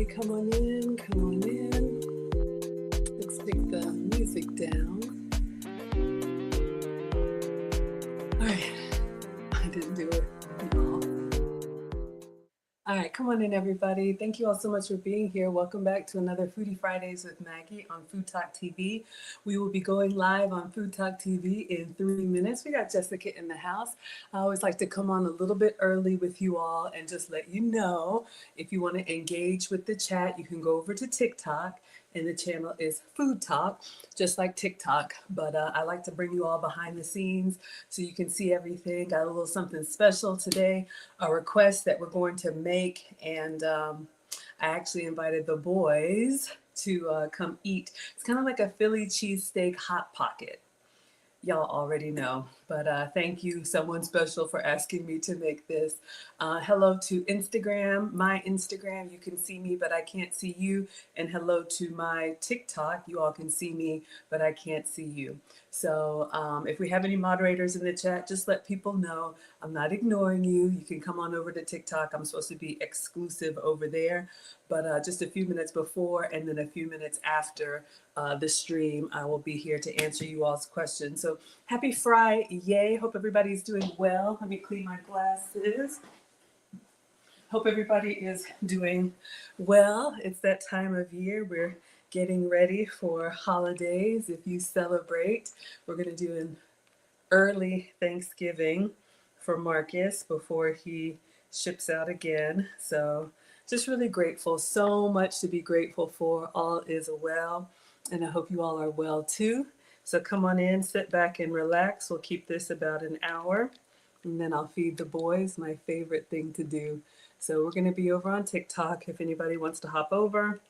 everybody, come on in, come on in. Let's take the music down. All right, I didn't do it. No. All right, come on in, everybody. Thank you all so much for being here. Welcome back to another Foodie Fridays with Maggie on Food Talk TV. We will be going live on Food Talk TV in 3 minutes. We got Jessica in the house. I always like to come on a little bit early with you all and just let you know if you want to engage with the chat, you can go over to TikTok. And the channel is Food Talk, just like TikTok. But I like to bring you all behind the scenes so you can see everything. Got a little something special today, a request that we're going to make. And I actually invited the boys to come eat. It's kind of like a Philly cheesesteak hot pocket. Y'all already know, but thank you, someone special, for asking me to make this. Hello to Instagram, my Instagram. You can see me, but I can't see you. And hello to my TikTok. You all can see me, but I can't see you. So if we have any moderators in the chat, just let people know I'm not ignoring you. You can come on over to TikTok. I'm supposed to be exclusive over there, but just a few minutes before and then a few minutes after the stream, I will be here to answer you all's questions. So happy Friday. Hope everybody's doing well. Let me clean my glasses. Hope everybody is doing well. It's that time of year. We're getting ready for holidays. If you celebrate, we're going to do an early Thanksgiving for Marcus before he ships out again. So just really grateful. So much to be grateful for. All is well. And I hope you all are well too. So come on in, sit back and relax. We'll keep this about an hour and then I'll feed the boys, my favorite thing to do. So we're going to be over on TikTok if anybody wants to hop over.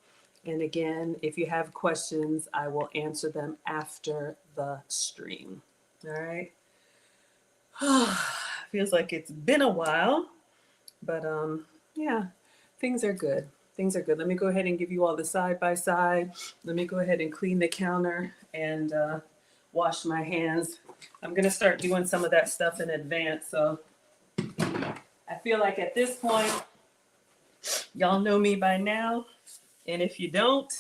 And again, if you have questions, I will answer them after the stream. All right. Feels like it's been a while, but yeah, things are good. Things are good. Let me go ahead and give you all the side by side. Let me go ahead and clean the counter and wash my hands. I'm going to start doing some of that stuff in advance. So I feel like at this point, y'all know me by now. And if you don't,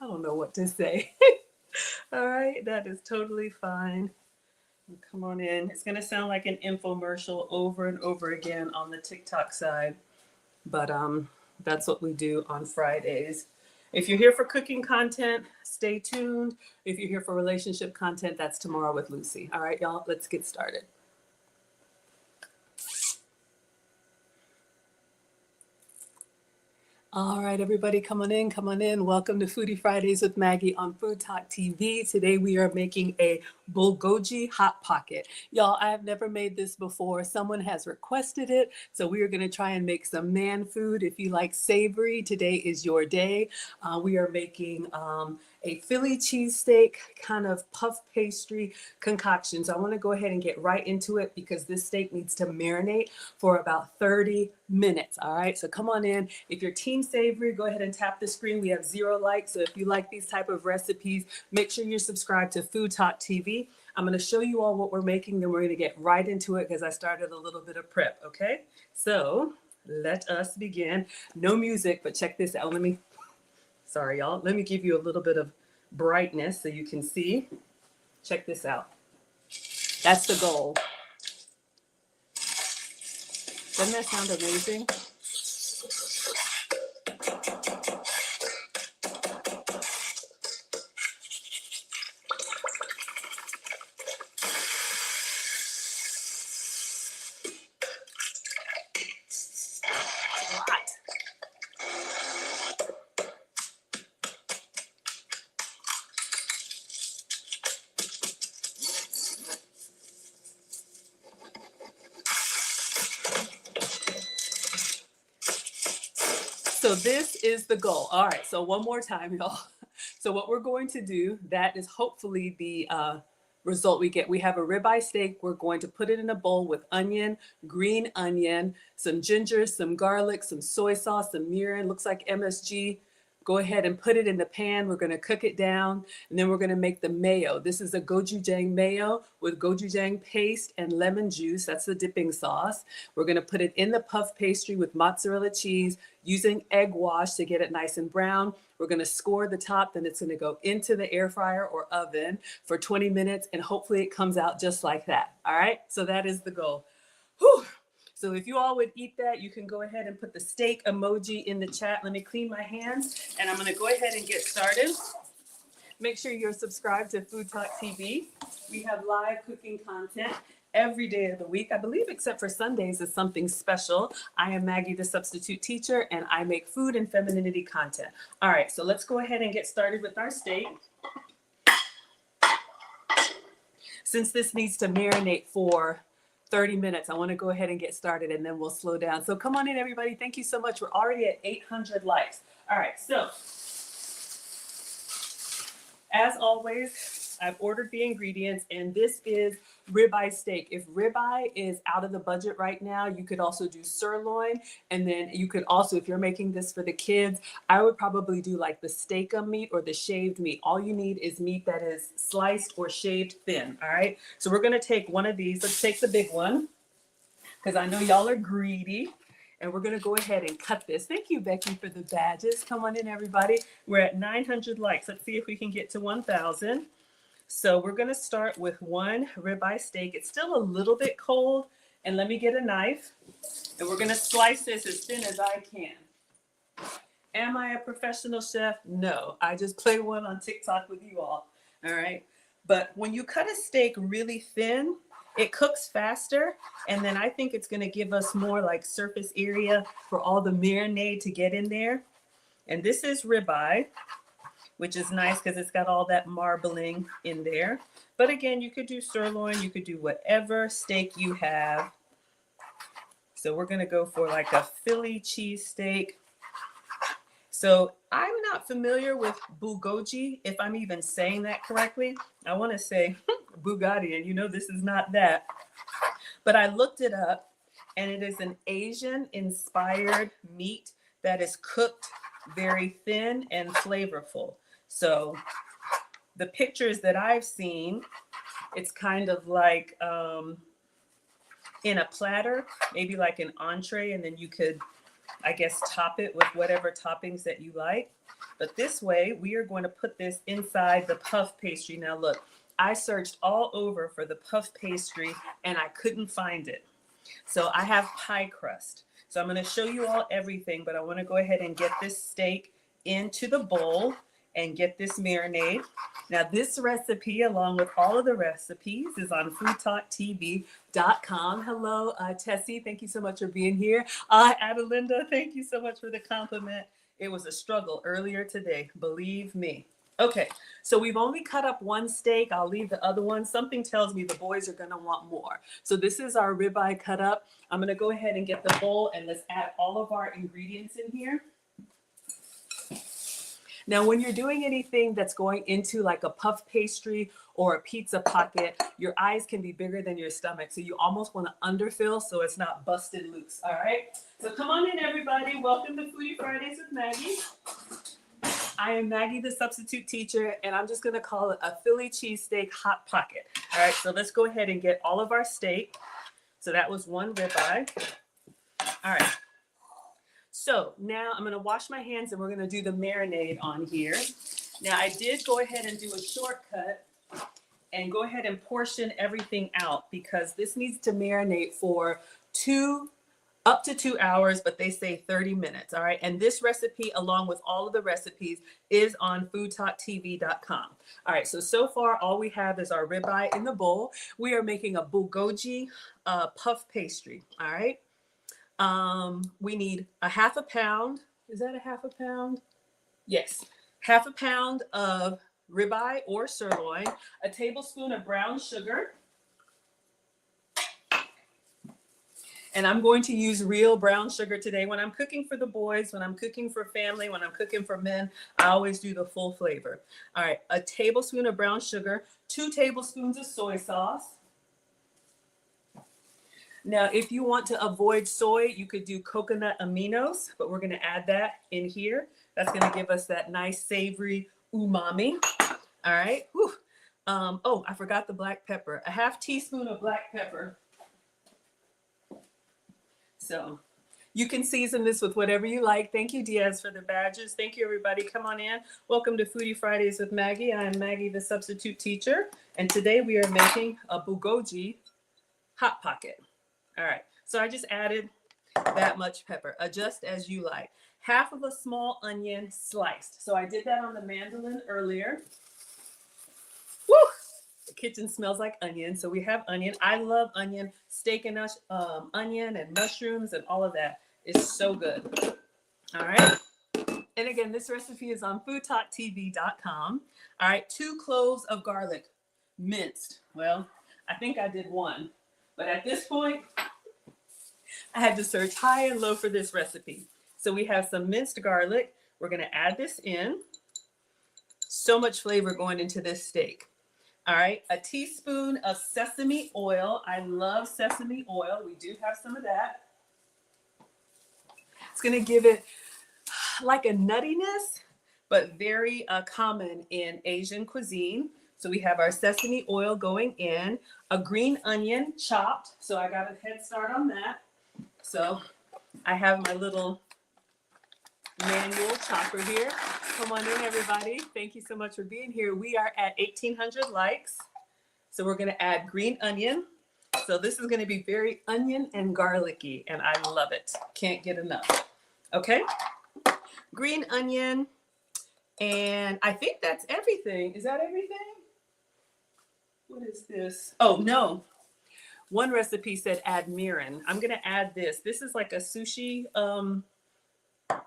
I don't know what to say. All right, that is totally fine. Come on in. It's going to sound like an infomercial over and over again on the TikTok side. But that's what we do on Fridays. If you're here for cooking content, stay tuned. If you're here for relationship content, that's tomorrow with Lucy. All right, y'all, let's get started. All right, everybody, come on in, come on in. Welcome to Foodie Fridays with Maggie on Food Talk TV. Today we are making a bulgogi hot pocket. Y'all, I have never made this before. Someone has requested it, so we are going to try and make some man food. If you like savory, today is your day. We are making a Philly cheesesteak kind of puff pastry concoction. So I want to go ahead and get right into it because this steak needs to marinate for about 30 minutes. All right, so come on in. If you're team savory, go ahead and tap the screen. We have 0 likes. So if you like these type of recipes, make sure you're subscribed to Food Talk TV. I'm going to show you all what we're making, then we're going to get right into it because I started a little bit of prep. Okay, so let us begin. No music, but check this out. Sorry, y'all. Let me give you a little bit of brightness so you can see. Check this out. That's the goal. Doesn't that sound amazing? So this is the goal. All right, so one more time, y'all. So what we're going to do, that is hopefully the result we get. We have a ribeye steak. We're going to put it in a bowl with onion, green onion, some ginger, some garlic, some soy sauce, some mirin, looks like MSG, go ahead and put it in the pan. We're going to cook it down, and then we're going to make the mayo. This is a gochujang mayo with gochujang paste and lemon juice. That's the dipping sauce. We're going to put it in the puff pastry with mozzarella cheese, using egg wash to get it nice and brown. We're going to score the top, then it's going to go into the air fryer or oven for 20 minutes, and hopefully it comes out just like that. All right, so that is the goal. Whew. So if you all would eat that, you can go ahead and put the steak emoji in the chat. Let me clean my hands, and I'm going to go ahead and get started. Make sure you're subscribed to Food Talk TV. We have live cooking content every day of the week, I believe, except for Sundays is something special. I am Maggie, the substitute teacher, and I make food and femininity content. All right, so let's go ahead and get started with our steak. Since this needs to marinate for 30 minutes, I want to go ahead and get started, and then we'll slow down. So come on in, everybody. Thank you so much. We're already at 800 likes. All right, so as always, I've ordered the ingredients, and this is ribeye steak. If ribeye is out of the budget right now, you could also do sirloin. And then you could also, if you're making this for the kids, I would probably do like the steak-um meat or the shaved meat. All you need is meat that is sliced or shaved thin. All right. So we're going to take one of these. Let's take the big one, because I know y'all are greedy. And we're going to go ahead and cut this. Thank you, Becky, for the badges. Come on in, everybody. We're at 900 likes. Let's see if we can get to 1,000. So we're going to start with one ribeye steak. It's still a little bit cold. And let me get a knife. And we're going to slice this as thin as I can. Am I a professional chef? No. I just play one on TikTok with you all. All right. But when you cut a steak really thin, it cooks faster. And then I think it's going to give us more like surface area for all the marinade to get in there. And this is ribeye, which is nice because it's got all that marbling in there. But again, you could do sirloin, you could do whatever steak you have. So we're gonna go for like a Philly cheesesteak. So I'm not familiar with bulgogi, if I'm even saying that correctly. I wanna say Bugatti, and you know this is not that. But I looked it up, and it is an Asian-inspired meat that is cooked very thin and flavorful. So the pictures that I've seen, it's kind of like in a platter, maybe like an entree, and then you could, I guess, top it with whatever toppings that you like. But this way, we are going to put this inside the puff pastry. Now look, I searched all over for the puff pastry, and I couldn't find it. So I have pie crust. So I'm going to show you all everything, but I want to go ahead and get this steak into the bowl and get this marinade. Now this recipe, along with all of the recipes, is on foodtalktv.com. Hello, Tessie. Thank you so much for being here. Adelinda, thank you so much for the compliment. It was a struggle earlier today, believe me. Okay, so we've only cut up one steak. I'll leave the other one. Something tells me the boys are going to want more. So this is our ribeye cut up. I'm going to go ahead and get the bowl, and let's add all of our ingredients in here. Now, when you're doing anything that's going into like a puff pastry or a pizza pocket, your eyes can be bigger than your stomach. So you almost want to underfill so it's not busted loose. All right. So come on in, everybody. Welcome to Foodie Fridays with Maggie. I am Maggie, the substitute teacher, and I'm just going to call it a Philly cheesesteak hot pocket. All right. So let's go ahead and get all of our steak. So that was one ribeye. All right. So now I'm going to wash my hands, and we're going to do the marinade on here. Now I did go ahead and do a shortcut and go ahead and portion everything out, because this needs to marinate for up to 2 hours, but they say 30 minutes. All right. And this recipe, along with all of the recipes, is on foodtalktv.com. All right. So far, all we have is our ribeye in the bowl. We are making a bulgogi puff pastry. All right. We need a half a pound. Is that a half a pound? Yes. Half a pound of ribeye or sirloin, a tablespoon of brown sugar. And I'm going to use real brown sugar today. When I'm cooking for the boys, when I'm cooking for family, when I'm cooking for men, I always do the full flavor. All right. A tablespoon of brown sugar, 2 tablespoons of soy sauce, Now, if you want to avoid soy, you could do coconut aminos, but we're going to add that in here. That's going to give us that nice savory umami. All right. Whew. Oh, I forgot the black pepper. A half teaspoon of black pepper. So you can season this with whatever you like. Thank you, Diaz, for the badges. Thank you, everybody. Come on in. Welcome to Foodie Fridays with Maggie. I am Maggie, the substitute teacher. And today we are making a bulgogi hot pocket. All right. So I just added that much pepper. Adjust as you like. Half of a small onion sliced. So I did that on the mandolin earlier. Woo! The kitchen smells like onion. So we have onion. I love onion. Steak and onion and mushrooms and all of that is so good. All right. And again, this recipe is on foodtalktv.com. All right. 2 cloves of garlic minced. Well, I think I did 1. But at this point, I had to search high and low for this recipe. So we have some minced garlic. We're going to add this in. So much flavor going into this steak. All right, a teaspoon of sesame oil. I love sesame oil. We do have some of that. It's going to give it like a nuttiness, but very common in Asian cuisine. So we have our sesame oil going in, a green onion chopped. So I got a head start on that. So I have my little manual chopper here. Come on in, everybody. Thank you so much for being here. We are at 1,800 likes. So we're going to add green onion. So this is going to be very onion and garlicky, and I love it. Can't get enough. Okay. Green onion. And I think that's everything. Is that everything? What is this? Oh, no. One recipe said add mirin. I'm going to add this. This is like a sushi.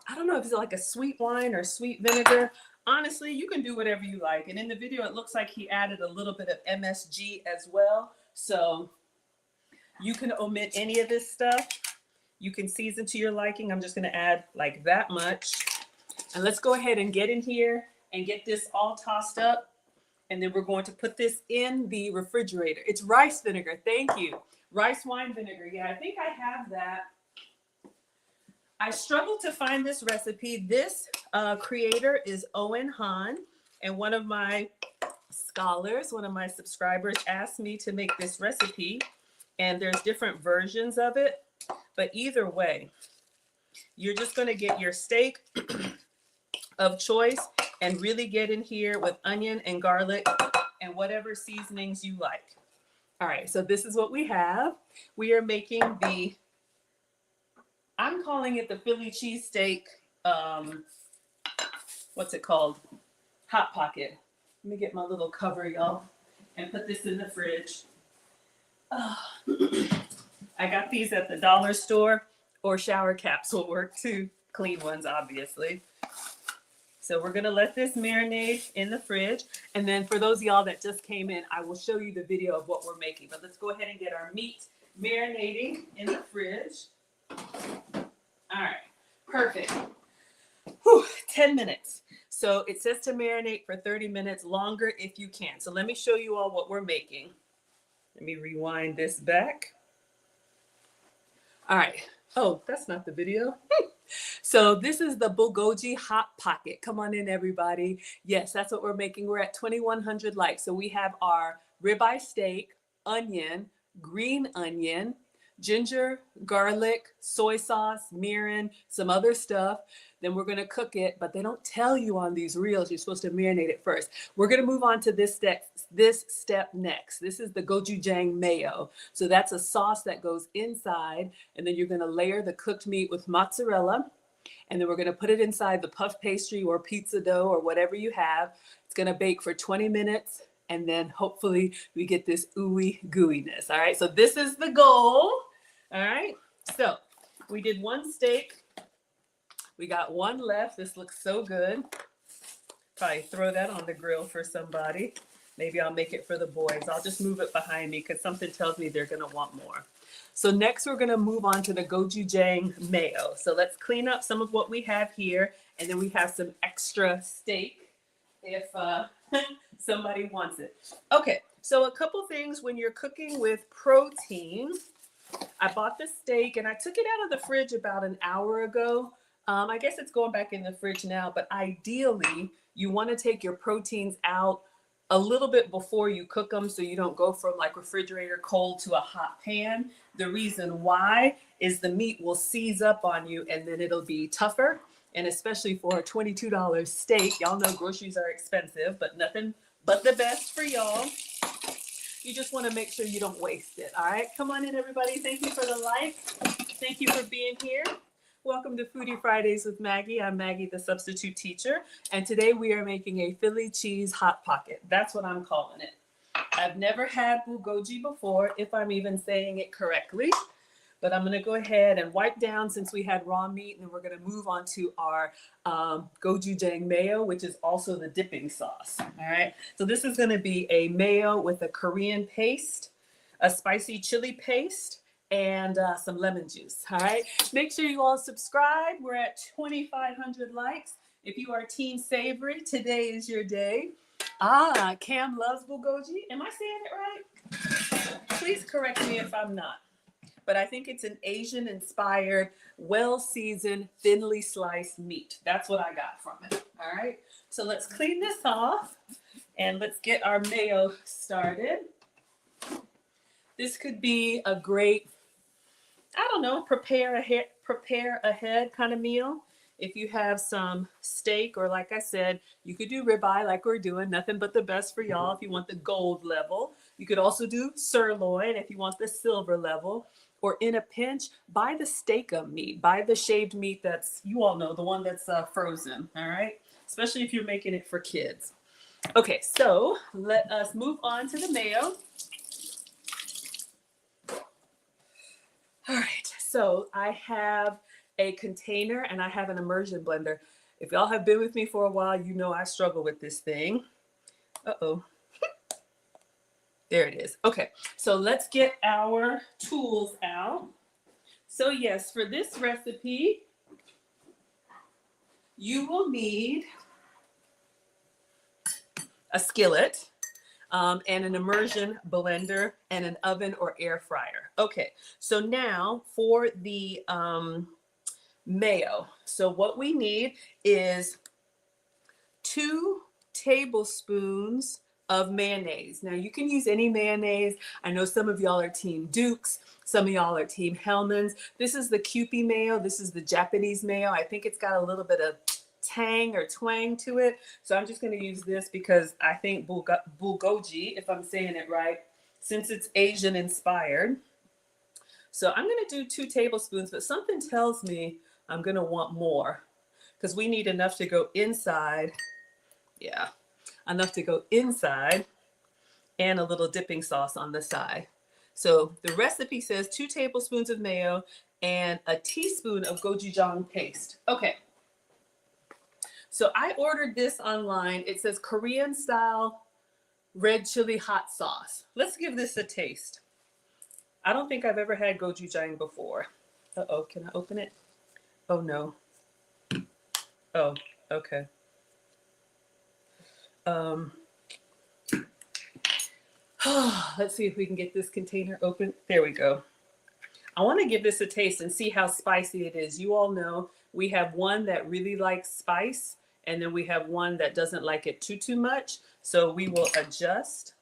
I don't know if it's like a sweet wine or sweet vinegar. Honestly, you can do whatever you like. And in the video, it looks like he added a little bit of MSG as well. So you can omit any of this stuff. You can season to your liking. I'm just going to add like that much. And let's go ahead and get in here and get this all tossed up. And then we're going to put this in the refrigerator. It's rice vinegar. Thank you. Rice wine vinegar. Yeah, I think I have that. I struggled to find this recipe. This creator is Owen Han. And one of my scholars, one of my subscribers asked me to make this recipe. And there's different versions of it. But either way, you're just going to get your steak of choice and really get in here with onion and garlic and whatever seasonings you like. All right, so this is what we have. We are making the, I'm calling it the Philly cheesesteak, what's it called? Hot Pocket. Let me get my little cover, y'all, and put this in the fridge. I got these at the dollar store, or shower caps will work too. Clean ones, obviously. So we're gonna let this marinate in the fridge. And then for those of y'all that just came in, I will show you the video of what we're making. But let's go ahead and get our meat marinating in the fridge. All right, perfect. Whew, 10 minutes. So it says to marinate for 30 minutes longer if you can. So let me show you all what we're making. Let me rewind this back. All right. Oh, that's not the video. So this is the bulgogi hot pocket. Come on in, everybody. Yes, that's what we're making. We're at 2,100 likes. So we have our ribeye steak, onion, green onion, ginger, garlic, soy sauce, mirin, some other stuff. Then we're going to cook it, but they don't tell you on these reels. You're supposed to marinate it first. We're going to move on to this step next. This is the gochujang mayo. So that's a sauce that goes inside, and then you're going to layer the cooked meat with mozzarella, and then we're going to put it inside the puff pastry or pizza dough or whatever you have. It's going to bake for 20 minutes, and then hopefully we get this ooey gooiness. All right, so this is the goal. All right, so we did one steak. We got one left. This looks so good. Probably throw that on the grill for somebody. Maybe I'll make it for the boys. I'll just move it behind me because something tells me they're going to want more. So next we're going to move on to the gochujang mayo. So let's clean up some of what we have here. And then we have some extra steak if somebody wants it. Okay, so a couple things when you're cooking with protein. I bought the steak and I took it out of the fridge about an hour ago. I guess it's going back in the fridge now, but ideally you want to take your proteins out a little bit before you cook them so you don't go from like refrigerator cold to a hot pan. The reason why is the meat will seize up on you and then it'll be tougher. And especially for a $22 steak, y'all know groceries are expensive, but nothing but the best for y'all. You just want to make sure you don't waste it. All right, come on in, everybody. Thank you for the like. Thank you for being here. Welcome to Foodie Fridays with Maggie. I'm Maggie, the substitute teacher, and today we are making a Philly cheese hot pocket. That's what I'm calling it. I've never had bulgogi before, if I'm even saying it correctly, but I'm going to go ahead and wipe down since we had raw meat, and then we're going to move on to our gochujang mayo, which is also the dipping sauce. All right, so this is going to be a mayo with a Korean paste, a spicy chili paste, and some lemon juice. All right, make sure you all subscribe. We're at 2,500 likes. If you are Team Savory, today is your day. Cam loves bulgogi. Am I saying it right? Please correct me if I'm not. But I think it's an Asian-inspired, well-seasoned, thinly sliced meat. That's what I got from it. All right, so let's clean this off and let's get our mayo started. This could be a great, I don't know, prepare ahead kind of meal. If you have some steak, or like I said, you could do ribeye like we're doing, nothing but the best for y'all if you want the gold level. You could also do sirloin if you want the silver level. Or in a pinch, buy the steak-up meat, buy the shaved meat that's, you all know, the one that's frozen, all right? Especially if you're making it for kids. Okay, so let us move on to the mayo. All right, so I have a container and I have an immersion blender. If y'all have been with me for a while, you know I struggle with this thing. Uh-oh. There it is. Okay, so let's get our tools out. So yes, for this recipe, you will need a skillet and an immersion blender and an oven or air fryer. Okay, so now for the mayo. So what we need is 2 tablespoons of mayonnaise. Now you can use any mayonnaise. I know some of y'all are Team Dukes, some of y'all are Team Hellmann's. This is the Kewpie mayo. This is the Japanese mayo. I think it's got a little bit of tang or twang to it. So I'm just going to use this because I think bulgogi, if I'm saying it right, since it's Asian inspired. So I'm going to do 2 tablespoons, but something tells me I'm going to want more because we need enough to go inside. Yeah. Enough to go inside and a little dipping sauce on the side. So the recipe says 2 tablespoons of mayo and a teaspoon of gochujang paste. Okay. So I ordered this online. It says Korean style red chili hot sauce. Let's give this a taste. I don't think I've ever had gochujang before. Uh-oh, can I open it? Oh no. Oh, okay. Let's see if we can get this container open. There we go. I want to give this a taste and see how spicy it is. You all know we have one that really likes spice, and then we have one that doesn't like it too much. So we will adjust.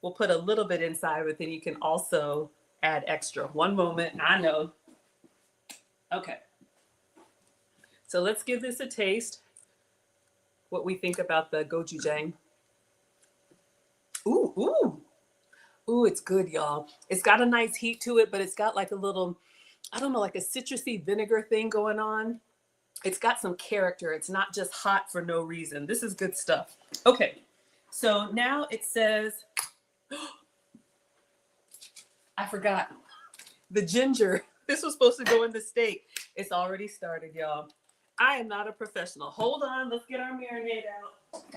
We'll put a little bit inside, but then you can also add extra. One moment, I know. Okay. So let's give this a taste. What we think about the gochujang. Ooh, ooh. Ooh, it's good, y'all. It's got a nice heat to it, but it's got like a little, I don't know, like a citrusy vinegar thing going on. It's got some character. It's not just hot for no reason. This is good stuff. Okay, so now it says, I forgot, the ginger. This was supposed to go in the steak. It's already started, y'all. I am not a professional. Hold on, let's get our marinade out.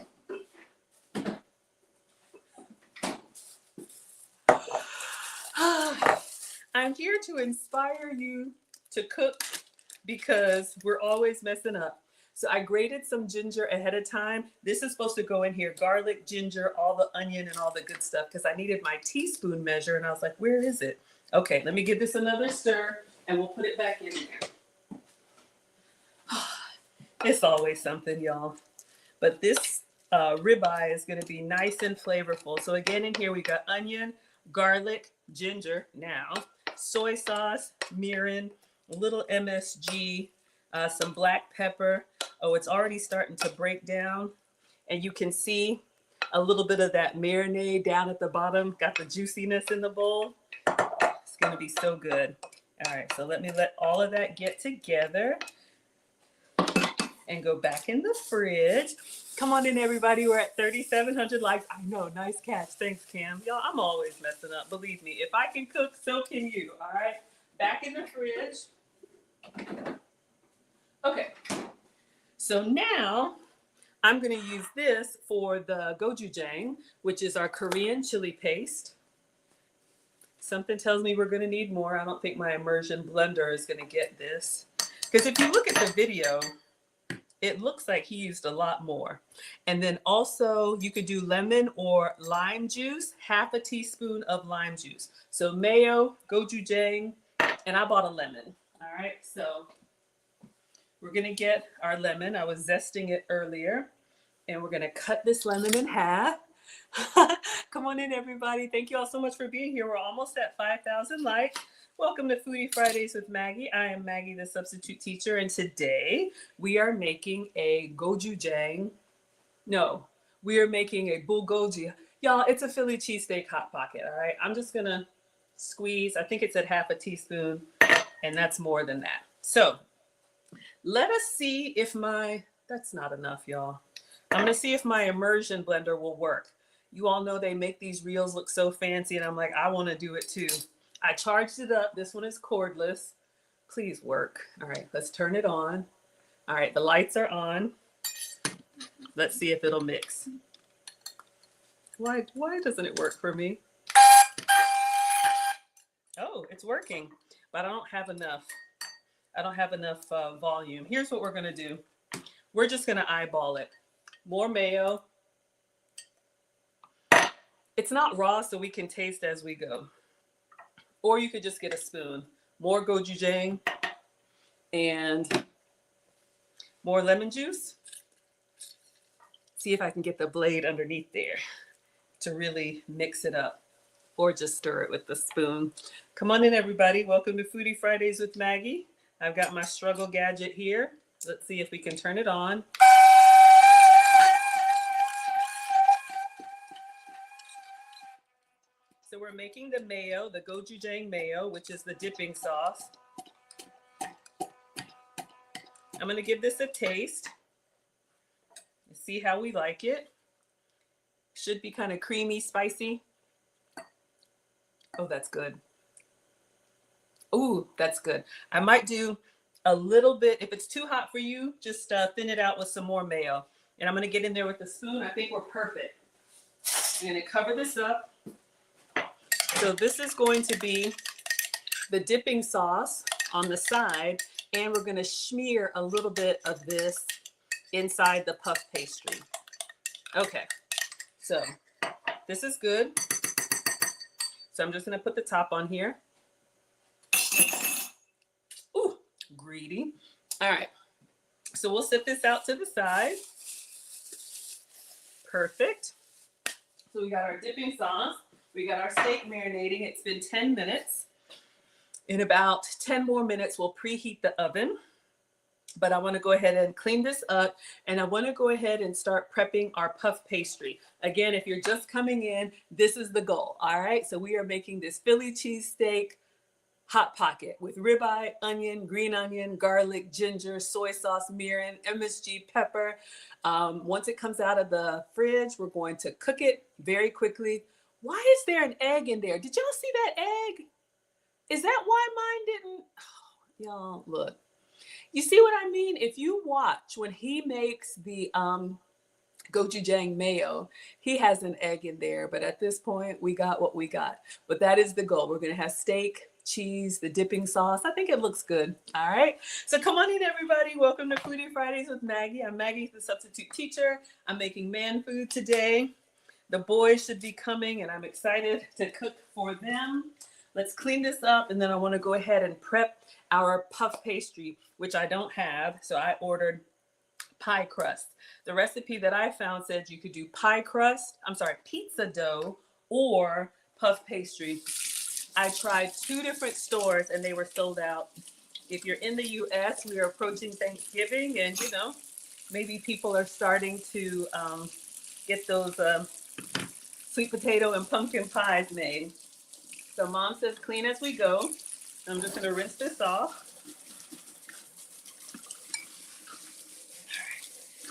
I'm here to inspire you to cook because we're always messing up. So I grated some ginger ahead of time. This is supposed to go in here, garlic, ginger, all the onion and all the good stuff because I needed my teaspoon measure and I was like, where is it? Okay, let me give this another stir and we'll put it back in there. It's always something, y'all. But this ribeye is going to be nice and flavorful. So again, in here we got onion, garlic, ginger now, soy sauce, mirin, a little MSG, some black pepper. Oh, it's already starting to break down. And you can see a little bit of that marinade down at the bottom. Got the juiciness in the bowl. It's going to be so good. All right, so let me let all of that get together and go back in the fridge. Come on in, everybody. We're at 3,700 likes. I know, nice catch. Thanks, Cam. Y'all, I'm always messing up. Believe me, if I can cook, so can you. All right, back in the fridge. Okay, so now I'm going to use this for the gochujang, which is our Korean chili paste. Something tells me we're going to need more. I don't think my immersion blender is going to get this. Because if you look at the video, it looks like he used a lot more. And then also you could do lemon or lime juice, half a teaspoon of lime juice. So mayo, gochujang, and I bought a lemon. All right, so we're going to get our lemon. I was zesting it earlier. And we're going to cut this lemon in half. Come on in, everybody. Thank you all so much for being here. We're almost at 5,000 likes. Welcome to Foodie Fridays with Maggie. I am Maggie, the substitute teacher, and today we are making a gochujang. No, we are making a bulgogi. Y'all, it's a Philly cheesesteak hot pocket, all right? I'm just going to squeeze. I think it's at half a teaspoon, and that's more than that. So let us see if that's not enough, y'all. I'm going to see if my immersion blender will work. You all know they make these reels look so fancy, and I'm like, I want to do it too. I charged it up. This one is cordless. Please work. All right, let's turn it on. All right, the lights are on. Let's see if it'll mix. Why doesn't it work for me? Oh, it's working, but I don't have enough. I don't have enough volume. Here's what we're going to do. We're just going to eyeball it. More mayo. It's not raw, so we can taste as we go. Or you could just get a spoon. More gochujang and more lemon juice. See if I can get the blade underneath there to really mix it up. Or just stir it with the spoon. Come on in, everybody. Welcome to Foodie Fridays with Maggie. I've got my struggle gadget here. Let's see if we can turn it on. So we're making the mayo, the gochujang mayo, which is the dipping sauce. I'm going to give this a taste. See how we like it. Should be kind of creamy, spicy. Oh, that's good. Ooh, that's good. I might do a little bit. If it's too hot for you, just thin it out with some more mayo. And I'm going to get in there with the spoon. I think we're perfect. I'm going to cover this up. So this is going to be the dipping sauce on the side, and we're going to smear a little bit of this inside the puff pastry. Okay, so this is good. So I'm just going to put the top on here. Ooh, greedy. All right, so we'll set this out to the side. Perfect. So we got our dipping sauce. We got our steak marinating. It's been 10 minutes. In about 10 more minutes, we'll preheat the oven. But I want to go ahead and clean this up. And I want to go ahead and start prepping our puff pastry. Again, if you're just coming in, this is the goal. All right. So we are making this Philly cheesesteak hot pocket with ribeye, onion, green onion, garlic, ginger, soy sauce, mirin, MSG, pepper. Once it comes out of the fridge, we're going to cook it very quickly. Why is there an egg in there? Did y'all see that egg? Is that why mine didn't? Oh, y'all, look. You see what I mean? If you watch when he makes the gochujang mayo, he has an egg in there. But at this point, we got what we got. But that is the goal. We're going to have steak, cheese, the dipping sauce. I think it looks good. All right. So come on in, everybody. Welcome to Foodie Fridays with Maggie. I'm Maggie, the substitute teacher. I'm making man food today. The boys should be coming, and I'm excited to cook for them. let's clean this up, and then I want to go ahead and prep our puff pastry, which I don't have, so I ordered pie crust. The recipe that I found said you could do pizza dough or puff pastry. I tried 2 different stores and they were sold out. If you're in the US, we are approaching Thanksgiving, and maybe people are starting to get those sweet potato and pumpkin pies made. So mom says clean as we go. I'm just gonna rinse this off.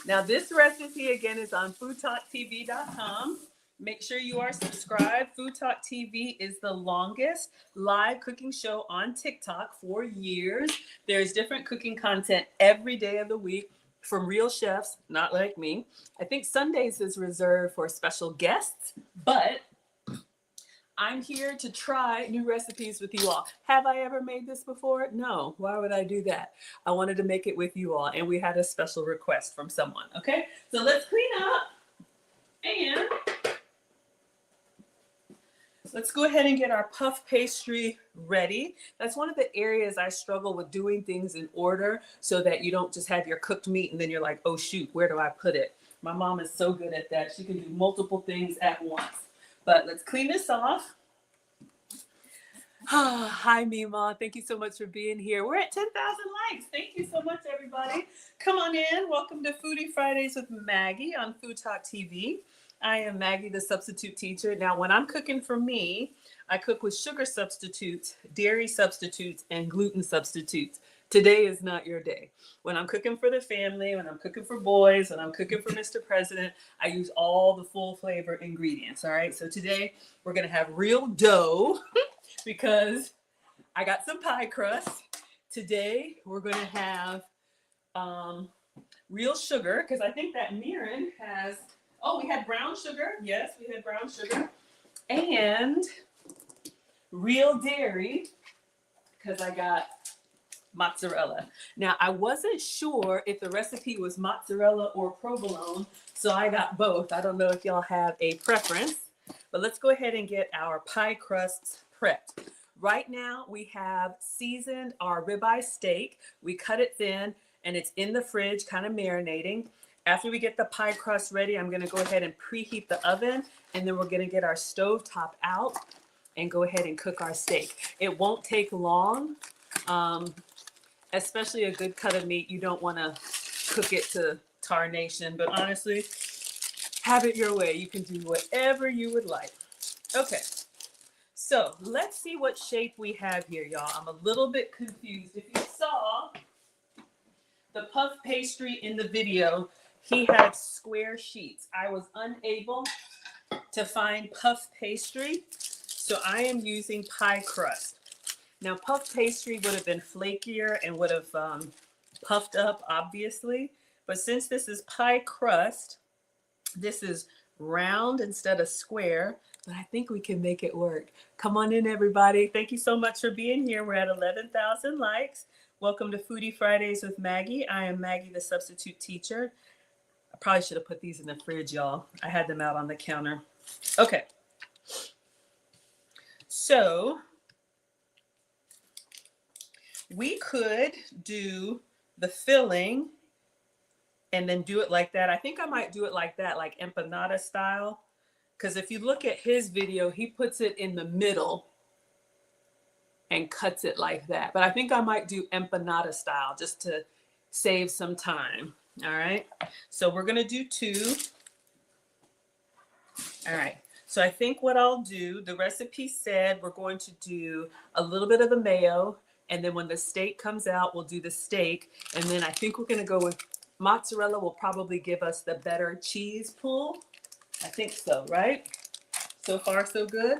Now this recipe again is on foodtalktv.com. Make sure you are subscribed. Food Talk TV is the longest live cooking show on TikTok for years. There's different cooking content every day of the week from real chefs, not like me. I think Sundays is reserved for special guests, but I'm here to try new recipes with you all. Have I ever made this before? No. Why would I do that? I wanted to make it with you all, and we had a special request from someone. Okay, so let's clean up and let's go ahead and get our puff pastry ready. That's one of the areas I struggle with, doing things in order so that you don't just have your cooked meat and then you're like, oh shoot, where do I put it? My mom is so good at that. She can do multiple things at once. But let's clean this off. Hi, Mima. Thank you so much for being here. We're at 10,000 likes. Thank you so much, everybody. Come on in. Welcome to Foodie Fridays with Maggie on Food Talk TV. I am Maggie, the substitute teacher. Now, when I'm cooking for me, I cook with sugar substitutes, dairy substitutes, and gluten substitutes. Today is not your day. When I'm cooking for the family, when I'm cooking for boys, when I'm cooking for Mr. President, I use all the full flavor ingredients, all right? So today we're gonna have real dough because I got some pie crust. Today we're gonna have real sugar, because I think that Mirren has, we had brown sugar. Yes, we had brown sugar. And real dairy, because I got mozzarella. Now, I wasn't sure if the recipe was mozzarella or provolone, so I got both. I don't know if y'all have a preference, but let's go ahead and get our pie crusts prepped. Right now, we have seasoned our ribeye steak. We cut it thin, and it's in the fridge, kind of marinating. After we get the pie crust ready, I'm going to go ahead and preheat the oven, and then we're going to get our stove top out and go ahead and cook our steak. It won't take long. Especially a good cut of meat, you don't want to cook it to tarnation, but honestly, have it your way. You can do whatever you would like. Okay, so let's see what shape we have here, y'all. I'm a little bit confused. If you saw the puff pastry in the video, he had square sheets. I was unable to find puff pastry, so I am using pie crust. Now, puff pastry would have been flakier and would have puffed up, obviously. But since this is pie crust, this is round instead of square. But I think we can make it work. Come on in, everybody. Thank you so much for being here. We're at 11,000 likes. Welcome to Foodie Fridays with Maggie. I am Maggie, the substitute teacher. I probably should have put these in the fridge, y'all. I had them out on the counter. Okay. So we could do the filling and then do it like that. I think I might do it like that, like empanada style. Because if you look at his video, he puts it in the middle and cuts it like that. But I think I might do empanada style just to save some time. All right. So we're going to do 2. All right. So I think what I'll do, the recipe said we're going to do a little bit of the mayo. And then when the steak comes out, we'll do the steak. And then I think we're going to go with mozzarella will probably give us the better cheese pull. I think so, right? So far, so good.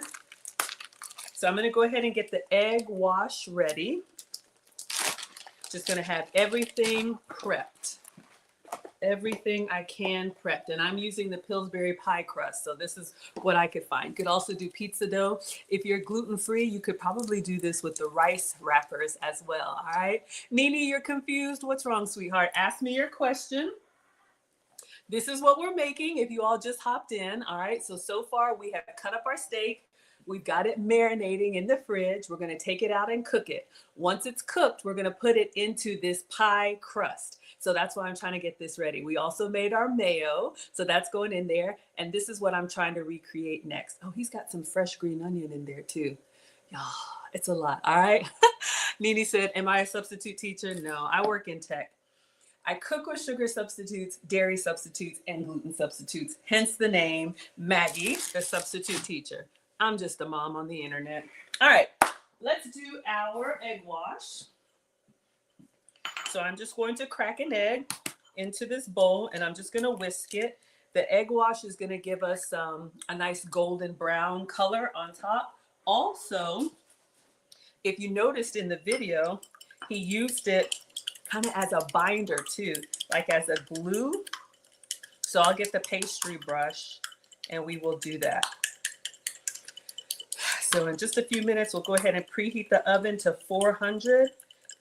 So I'm going to go ahead and get the egg wash ready. Just going to have everything prepped. Everything I can prepped. And I'm using the Pillsbury pie crust. So this is what I could find. You could also do pizza dough. If you're gluten-free, you could probably do this with the rice wrappers as well. All right. Nene, you're confused. What's wrong, sweetheart? Ask me your question. This is what we're making if you all just hopped in. All right. So far we have cut up our steak. We've got it marinating in the fridge. We're going to take it out and cook it. Once it's cooked, we're going to put it into this pie crust. So that's why I'm trying to get this ready. We also made our mayo, so that's going in there. And this is what I'm trying to recreate next. Oh, he's got some fresh green onion in there too. Y'all, it's a lot. All right. Nene said, am I a substitute teacher? No, I work in tech. I cook with sugar substitutes, dairy substitutes, and gluten substitutes. Hence the name Maggie, the substitute teacher. I'm just a mom on the internet. All right, let's do our egg wash. So I'm just going to crack an egg into this bowl, and I'm just going to whisk it. The egg wash is going to give us a nice golden brown color on top. Also, if you noticed in the video, he used it kind of as a binder too, like as a glue. So I'll get the pastry brush and we will do that. So in just a few minutes, we'll go ahead and preheat the oven to 400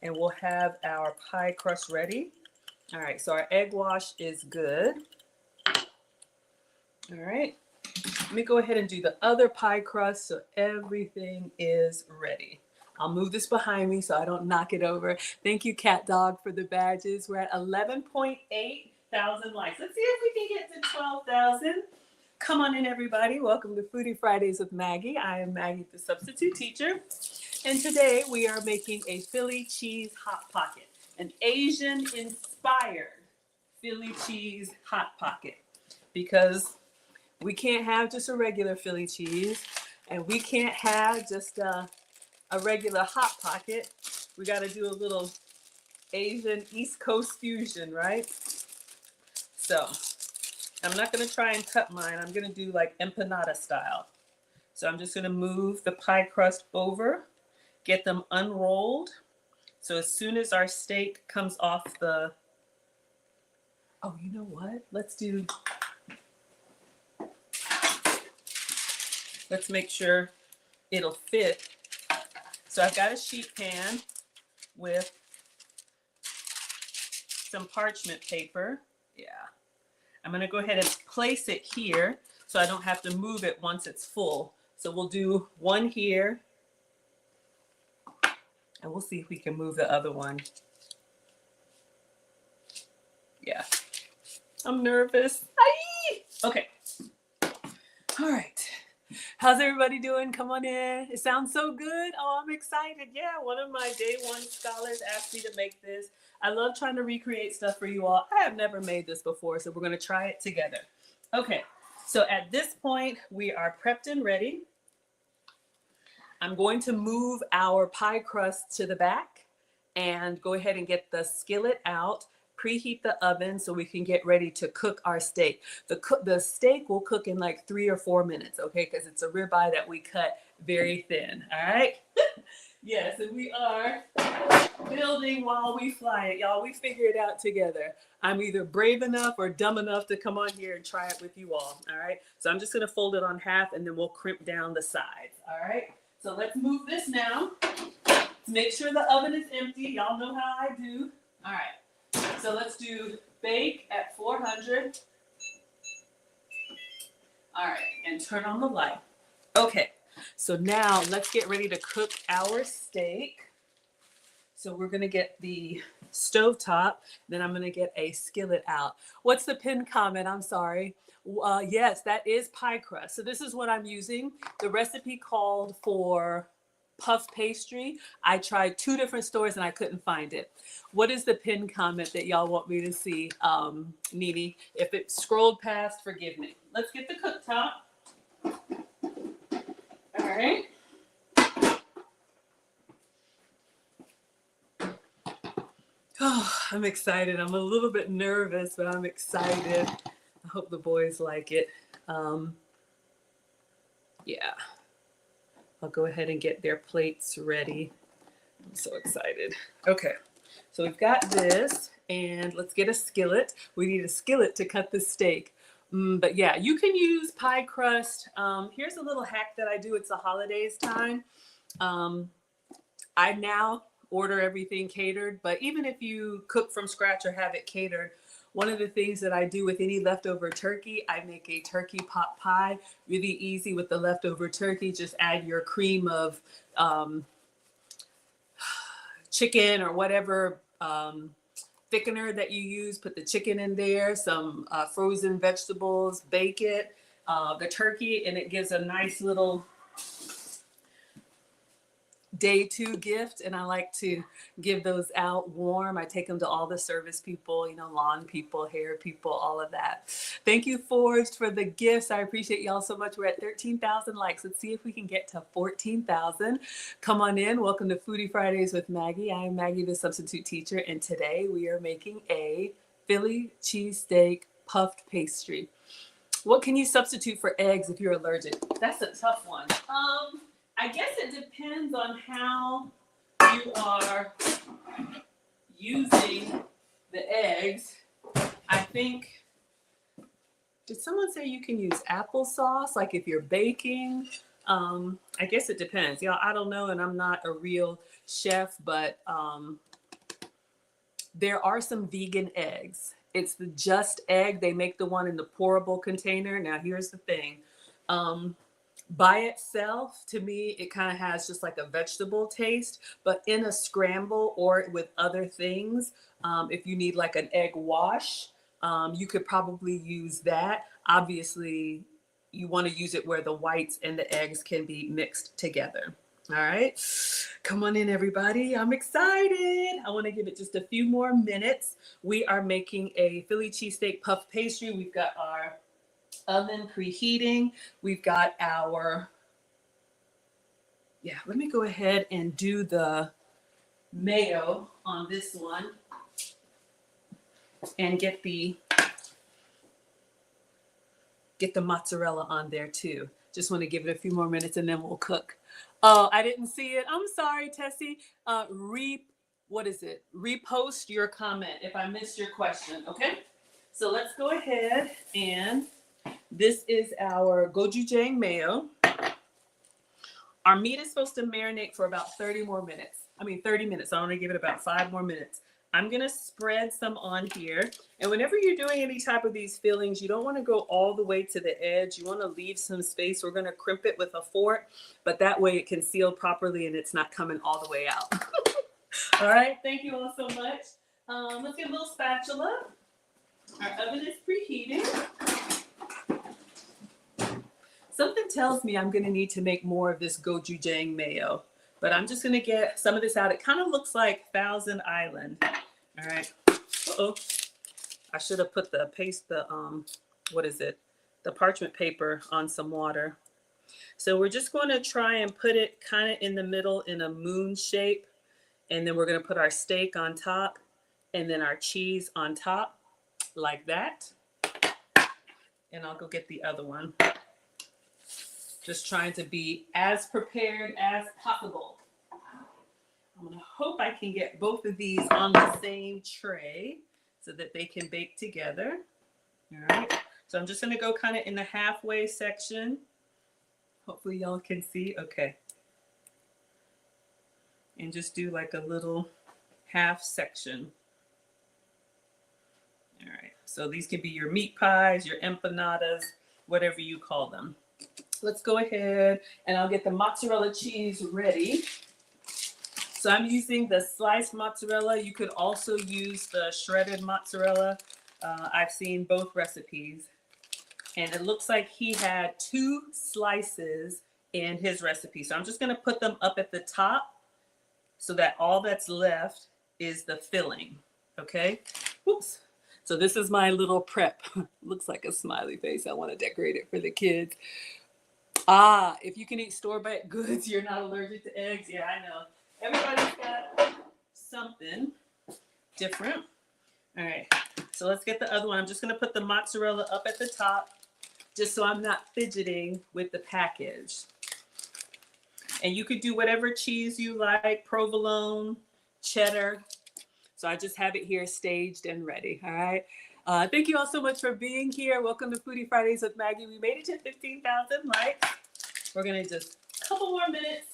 and we'll have our pie crust ready. All right, so our egg wash is good. All right, let me go ahead and do the other pie crust so everything is ready. I'll move this behind me so I don't knock it over. Thank you, Cat Dog, for the badges. We're at 11.8 thousand likes. Let's see if we can get to 12,000. Come on in, everybody. Welcome to Foodie Fridays with Maggie. I am Maggie, the substitute teacher. And today we are making a Philly cheese hot pocket, an Asian-inspired Philly cheese hot pocket, because we can't have just a regular Philly cheese, and we can't have just a regular hot pocket. We got to do a little Asian East Coast fusion, right? So I'm not going to try and cut mine. I'm going to do like empanada style. So I'm just going to move the pie crust over, get them unrolled. So as soon as our steak comes off the, oh, you know what? Let's make sure it'll fit. So I've got a sheet pan with some parchment paper. Yeah. I'm going to go ahead and place it here so I don't have to move it once it's full. So we'll do one here and we'll see if we can move the other one. Yeah. I'm nervous. Aye! Okay. All right. How's everybody doing? Come on in. It sounds so good. Oh, I'm excited. Yeah, one of my day one scholars asked me to make this. I love trying to recreate stuff for you all. I have never made this before, so we're going to try it together. Okay, so at this point, we are prepped and ready. I'm going to move our pie crust to the back and go ahead and get the skillet out. Preheat the oven so we can get ready to cook our steak. The steak will cook in like 3 or 4 minutes, okay? Because it's a ribeye that we cut very thin, all right? Yes, and we are building while we fly it, y'all. We figure it out together. I'm either brave enough or dumb enough to come on here and try it with you all right? So I'm just gonna fold it on half and then we'll crimp down the sides, all right? So let's move this now. Make sure the oven is empty. Y'all know how I do. All right. So let's do bake at 400. All right, and turn on the light. Okay, so now let's get ready to cook our steak. So we're gonna get the stovetop, then I'm gonna get a skillet out. What's the pinned comment? I'm sorry. Yes, that is pie crust. So this is what I'm using. The recipe called for puff pastry. I tried 2 different stores and I couldn't find it. What is the pinned comment that y'all want me to see, Nene? If it scrolled past, forgive me. Let's get the cooktop. All right. Oh, I'm excited. I'm a little bit nervous, but I'm excited. I hope the boys like it. Yeah. I'll go ahead and get their plates ready. I'm so excited. Okay, so we've got this, and let's get a skillet. We need a skillet to cut the steak. But yeah, you can use pie crust. Here's a little hack that I do. It's the holidays time. I now order everything catered, but even if you cook from scratch or have it catered, One of the things that I do with any leftover turkey, I make a turkey pot pie. Really easy with the leftover turkey. Just add your cream of chicken or whatever thickener that you use. Put the chicken in there, some frozen vegetables, bake it, the turkey, and it gives a nice little day 2 gift. And I like to give those out warm. I take them to all the service people, you know, lawn people, hair people, all of that. Thank you, Forged, for the gifts. I appreciate y'all so much. We're at 13,000 likes. Let's see if we can get to 14,000. Come on in. Welcome to Foodie Fridays with Maggie. I'm Maggie, the substitute teacher, and today we are making a Philly cheesesteak puffed pastry. What can you substitute for eggs if you're allergic? That's a tough one. I guess it depends on how you are using the eggs. I think, did someone say you can use applesauce, like if you're baking? I guess it depends. Y'all, I don't know, and I'm not a real chef, but there are some vegan eggs. It's the Just Egg. They make the one in the pourable container. Now, here's the thing. By itself, to me, it kind of has just like a vegetable taste, but in a scramble or with other things, if you need like an egg wash, you could probably use that. Obviously, you want to use it where the whites and the eggs can be mixed together. All right, come on in, everybody. I'm excited. I want to give it just a few more minutes. We are making a Philly cheesesteak puff pastry. We've got our oven preheating. We've got our, let me go ahead and do the mayo on this one and get the mozzarella on there too. Just want to give it a few more minutes and then we'll cook. Oh, I didn't see it. I'm sorry, Tessie. Repost your comment if I missed your question, okay? So let's go ahead and this is our gochujang mayo. Our meat is supposed to marinate for about 30 minutes. I want to give it about 5 more minutes. I'm going to spread some on here. And whenever you're doing any type of these fillings, you don't want to go all the way to the edge. You want to leave some space. We're going to crimp it with a fork, but that way it can seal properly and it's not coming all the way out. All right. Thank you all so much. Let's get a little spatula. Our oven is preheating. Something tells me I'm going to need to make more of this gochujang mayo, but I'm just going to get some of this out. It kind of looks like Thousand Island. All right. Uh-oh. I should have put the parchment paper on some water. So we're just going to try and put it kind of in the middle in a moon shape. And then we're going to put our steak on top and then our cheese on top like that. And I'll go get the other one. Just trying to be as prepared as possible. I'm going to hope I can get both of these on the same tray so that they can bake together. All right. So I'm just going to go kind of in the halfway section. Hopefully y'all can see. Okay. And just do like a little half section. All right. So these can be your meat pies, your empanadas, whatever you call them. Let's go ahead and I'll get the mozzarella cheese ready. So I'm using the sliced mozzarella. You could also use the shredded mozzarella. I've seen both recipes. And it looks like he had 2 slices in his recipe. So I'm just going to put them up at the top so that all that's left is the filling. Okay? Whoops. So this is my little prep. Looks like a smiley face. I want to decorate it for the kids. If you can eat store-bought goods, you're not allergic to eggs. Yeah, I know. Everybody's got something different. All right, so let's get the other one. I'm just going to put the mozzarella up at the top just so I'm not fidgeting with the package. And you could do whatever cheese you like, provolone, cheddar. So I just have it here staged and ready. All right. Thank you all so much for being here. Welcome to Foodie Fridays with Maggie. We made it to 15,000 likes. We're going to just a couple more minutes.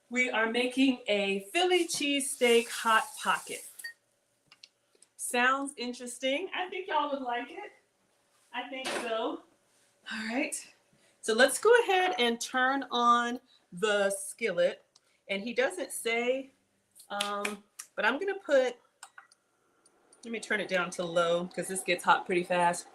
We are making a Philly cheesesteak hot pocket. Sounds interesting. I think y'all would like it. I think so. All right. So let's go ahead and turn on the skillet. And he doesn't say, but I'm going to put, let me turn it down to low because this gets hot pretty fast.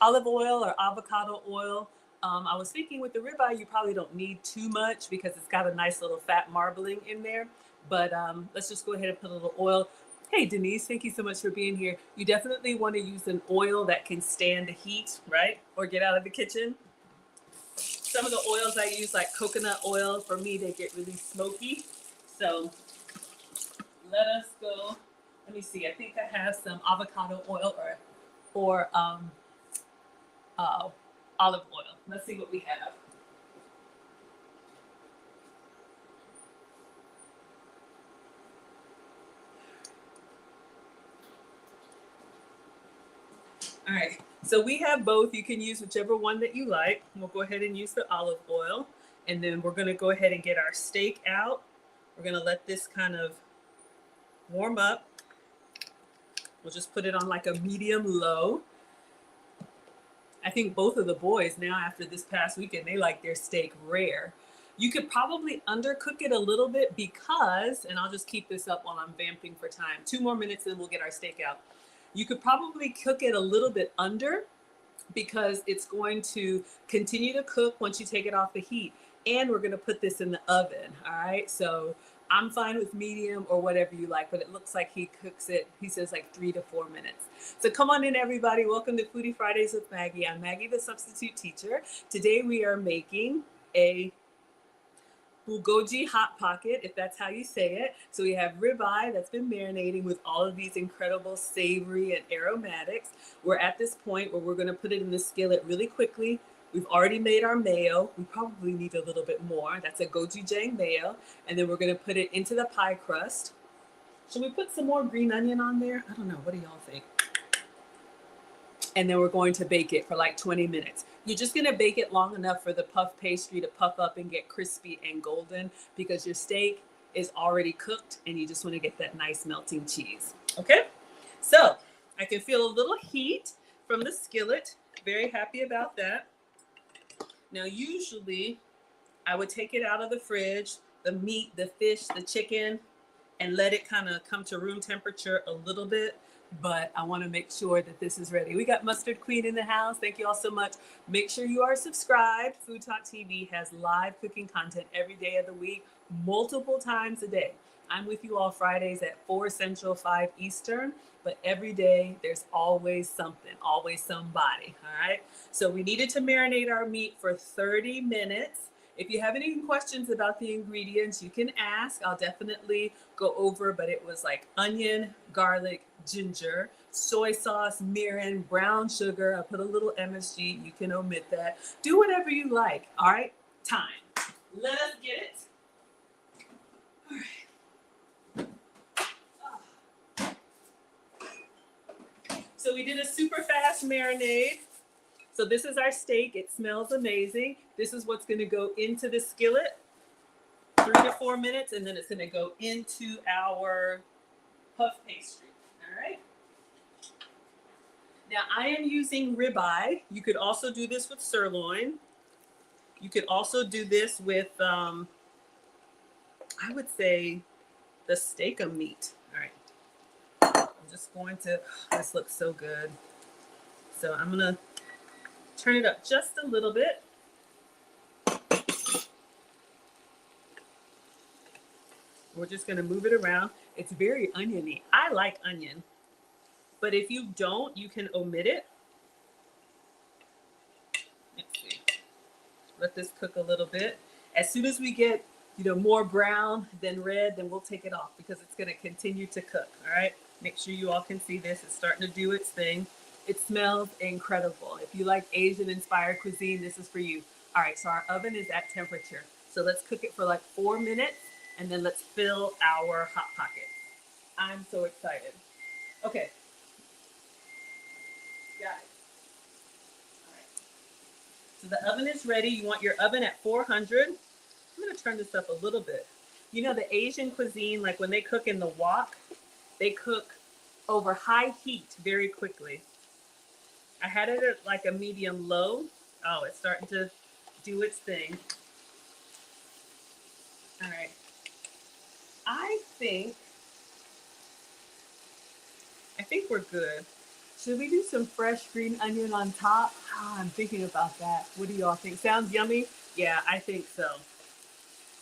Olive oil or avocado oil. I was speaking with the ribeye, you probably don't need too much because it's got a nice little fat marbling in there. But let's just go ahead and put a little oil. Hey, Denise, thank you so much for being here. You definitely want to use an oil that can stand the heat, right? Or get out of the kitchen. Some of the oils I use, like coconut oil, for me, they get really smoky. So let us go. Let me see. I think I have some avocado oil or olive oil. Let's see what we have. All right, so we have both. You can use whichever one that you like. We'll go ahead and use the olive oil, and then we're gonna go ahead and get our steak out. We're gonna let this kind of warm up. We'll just put it on like a medium low. I think both of the boys now, after this past weekend, they like their steak rare. You could probably undercook it a little bit because, and I'll just keep this up while I'm vamping for time. 2 more minutes and we'll get our steak out. You could probably cook it a little bit under because it's going to continue to cook once you take it off the heat. And we're gonna put this in the oven, all right? So I'm fine with medium or whatever you like, but it looks like he cooks it, he says like 3 to 4 minutes. So come on in, everybody. Welcome to Foodie Fridays with Maggie. I'm Maggie, the substitute teacher. Today we are making a bulgogi hot pocket, if that's how you say it. So we have ribeye that's been marinating with all of these incredible savory and aromatics. We're at this point where we're gonna put it in the skillet really quickly. We've already made our mayo. We probably need a little bit more. That's a gochujang mayo. And then we're gonna put it into the pie crust. Should we put some more green onion on there? I don't know, what do y'all think? And then we're going to bake it for like 20 minutes. You're just gonna bake it long enough for the puff pastry to puff up and get crispy and golden because your steak is already cooked and you just wanna get that nice melting cheese, okay? So I can feel a little heat from the skillet. Very happy about that. Now, usually I would take it out of the fridge, the meat, the fish, the chicken, and let it kind of come to room temperature a little bit. But I want to make sure that this is ready. We got Mustard Queen in the house. Thank you all so much. Make sure you are subscribed. Food Talk TV has live cooking content every day of the week, multiple times a day. I'm with you all Fridays at 4 Central, 5 Eastern, but every day there's always something, always somebody, all right? So we needed to marinate our meat for 30 minutes. If you have any questions about the ingredients, you can ask. I'll definitely go over, but it was like onion, garlic, ginger, soy sauce, mirin, brown sugar. I put a little MSG. You can omit that. Do whatever you like. All right, time. Let us get it. All right. So we did a super fast marinade. So this is our steak. It smells amazing. This is what's going to go into the skillet. 3 to 4 minutes, and then it's going to go into our puff pastry. All right. Now I am using ribeye. You could also do this with sirloin. You could also do this with, I would say, the steak-um meat. All right. I'm just going to, this looks so good. So I'm going to turn it up just a little bit. We're just going to move it around. It's very oniony. I like onion, but if you don't, you can omit it. Let's see. Let this cook a little bit. As soon as we get, more brown than red, then we'll take it off because it's going to continue to cook. All right. Make sure you all can see this. It's starting to do its thing. It smells incredible. If you like Asian inspired cuisine, this is for you. All right. So our oven is at temperature. So let's cook it for like 4 minutes. And then let's fill our Hot Pocket. I'm so excited. Okay. Got it. All right. So the oven is ready. You want your oven at 400. I'm going to turn this up a little bit. The Asian cuisine, like when they cook in the wok, they cook over high heat very quickly. I had it at like a medium low. Oh, it's starting to do its thing. All right. I think we're good. Should we do some fresh green onion on top? Oh, I'm thinking about that. What do y'all think? Sounds yummy? Yeah, I think so.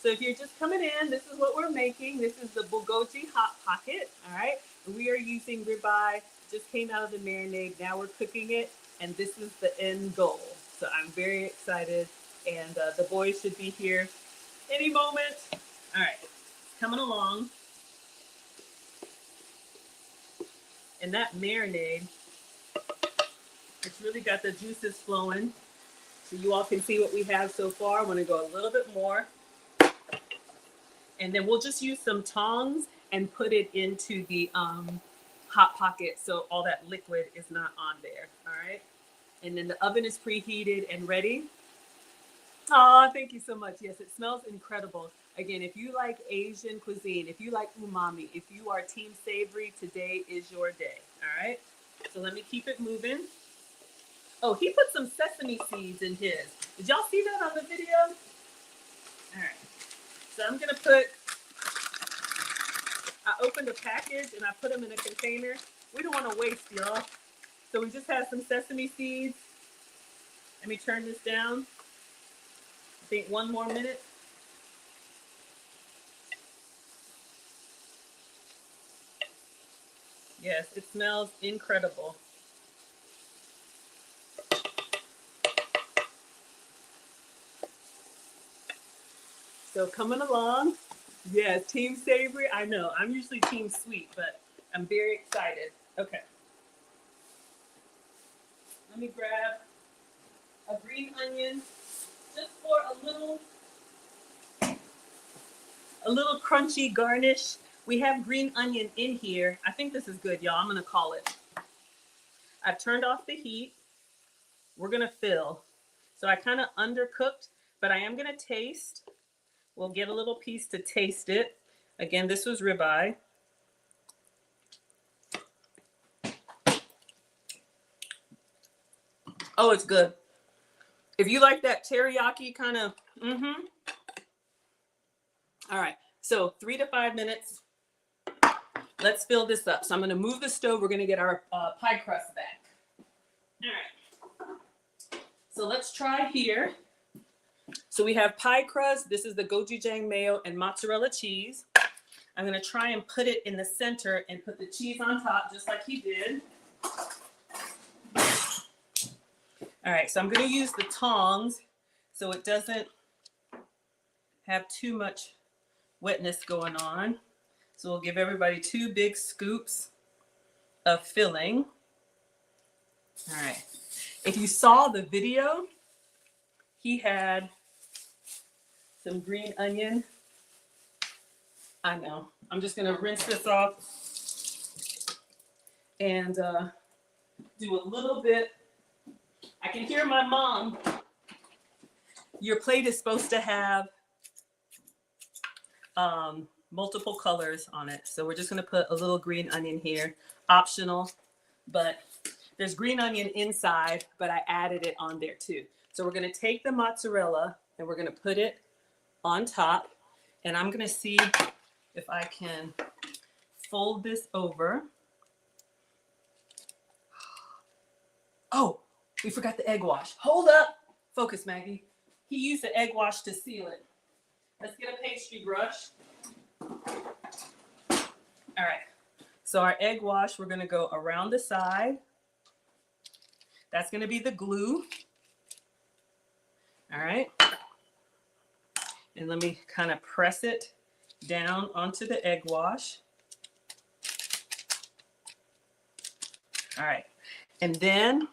So if you're just coming in, this is what we're making. This is the bulgogi hot pocket, all right? We are using ribeye, just came out of the marinade. Now we're cooking it, and this is the end goal. So I'm very excited, and the boys should be here any moment. All right, coming along. And that marinade, it's really got the juices flowing. So you all can see what we have so far. I want to go a little bit more. And then we'll just use some tongs and put it into the hot pocket so all that liquid is not on there, all right? And then the oven is preheated and ready. Oh, thank you so much. Yes, it smells incredible. Again, if you like Asian cuisine, if you like umami, if you are team savory, today is your day, all right? So let me keep it moving. Oh, he put some sesame seeds in his. Did y'all see that on the video? All right. So I'm gonna I opened a package and I put them in a container. We don't want to waste, y'all. So we just have some sesame seeds. Let me turn this down. I think one more minute. Yes, it smells incredible. So coming along. Yes, team savory. I know, I'm usually team sweet, but I'm very excited. Okay. Let me grab a green onion just for a little crunchy garnish. We have green onion in here. I think this is good, y'all. I'm gonna call it. I've turned off the heat. We're gonna fill. So I kind of undercooked, but I am gonna taste. We'll get a little piece to taste it. Again, this was ribeye. Oh, it's good. If you like that teriyaki kind of, All right, so 3 to 5 minutes. Let's fill this up. So I'm gonna move the stove. We're gonna get our pie crust back. All right, so let's try here. So we have pie crust. This is the gochujang mayo and mozzarella cheese. I'm gonna try and put it in the center and put the cheese on top just like he did. All right, so I'm gonna use the tongs so it doesn't have too much wetness going on. So we'll give everybody 2 big scoops of filling. All right, if you saw the video, he had some green onion. I know, I'm just gonna rinse this off and do a little bit. I can hear my mom. Your plate is supposed to have multiple colors on it. So we're just gonna put a little green onion here, optional, but there's green onion inside, but I added it on there too. So we're gonna take the mozzarella and we're gonna put it on top, and I'm gonna see if I can fold this over. Oh, we forgot the egg wash. Hold up. Focus, Maggie. He used the egg wash to seal it. Let's get a pastry brush. All right. So our egg wash, we're going to go around the side. That's going to be the glue. All right. And let me kind of press it down onto the egg wash. All right. And then,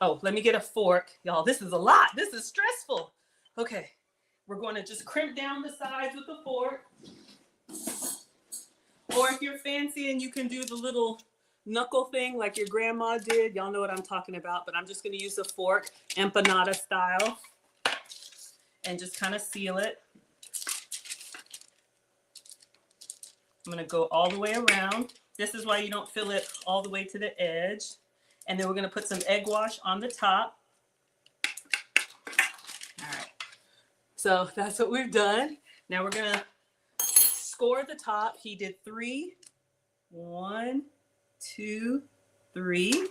oh, let me get a fork. Y'all, this is a lot. This is stressful. Okay. We're going to just crimp down the sides with a fork. Or if you're fancy and you can do the little knuckle thing like your grandma did, y'all know what I'm talking about, but I'm just going to use a fork, empanada style, and just kind of seal it. I'm going to go all the way around. This is why you don't fill it all the way to the edge. And then we're going to put some egg wash on the top. All right. So that's what we've done. Now we're going to score the top. He did 3. 1, 2, 3.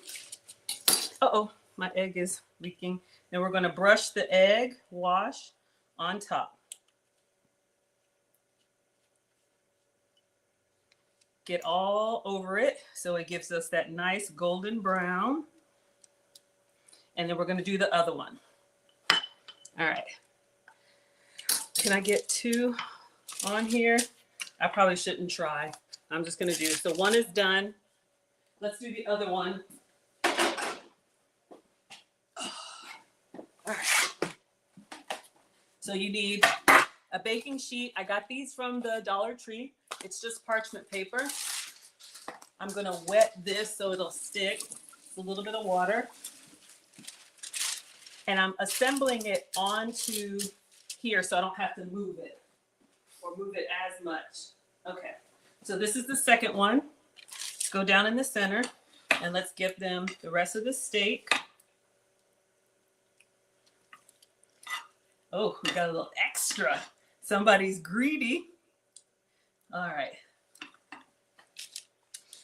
Uh-oh, my egg is leaking. Then we're going to brush the egg wash on top. Get all over it so it gives us that nice golden brown. And then we're going to do the other one. All right. Can I get 2 on here? I probably shouldn't try. I'm just going to do, so one is done. Let's do the other one. All right. So you need a baking sheet. I got these from the Dollar Tree. It's just parchment paper. I'm going to wet this so it'll stick. It's a little bit of water. And I'm assembling it onto here so I don't have to move it or move it as much. Okay. So this is the second one. Let's go down in the center and let's give them the rest of the steak. Oh, we got a little extra. Somebody's greedy. All right.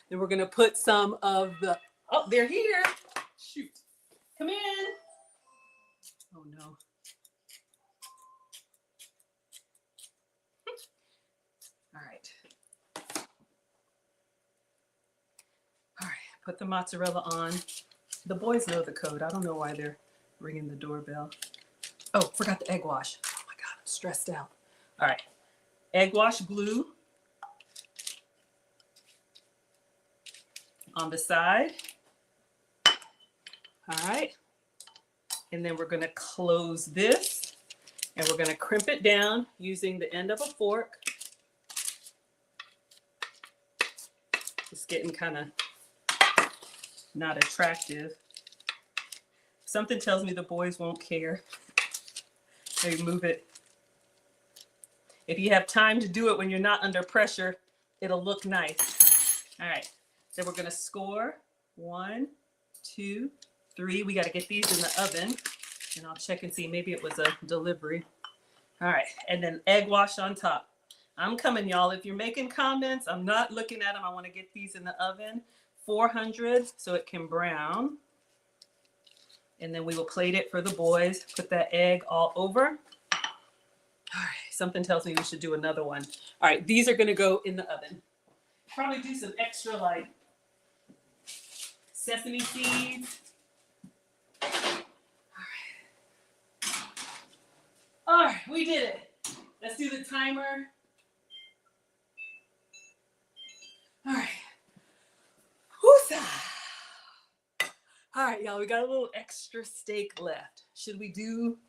Then we're going to put some of the, oh, they're here. Shoot. Come in. Oh, no. All right. All right. Put the mozzarella on. The boys know the code. I don't know why they're ringing the doorbell. Oh, forgot the egg wash. Oh, my God. I'm stressed out. All right. Egg wash glue on the side. All right. And then we're going to close this and we're going to crimp it down using the end of a fork. It's getting kind of not attractive. Something tells me the boys won't care. Maybe move it. If you have time to do it when you're not under pressure, it'll look nice. All right. Then we're going to score 1, 2, 3. We got to get these in the oven. And I'll check and see. Maybe it was a delivery. All right. And then egg wash on top. I'm coming, y'all. If you're making comments, I'm not looking at them. I want to get these in the oven. 400 so it can brown. And then we will plate it for the boys. Put that egg all over. All right. Something tells me we should do another one. All right. These are going to go in the oven. Probably do some extra like sesame seeds. All right, we did it. Let's do the timer. All right. Whoosah. All right, y'all, we got a little extra steak left. Should we do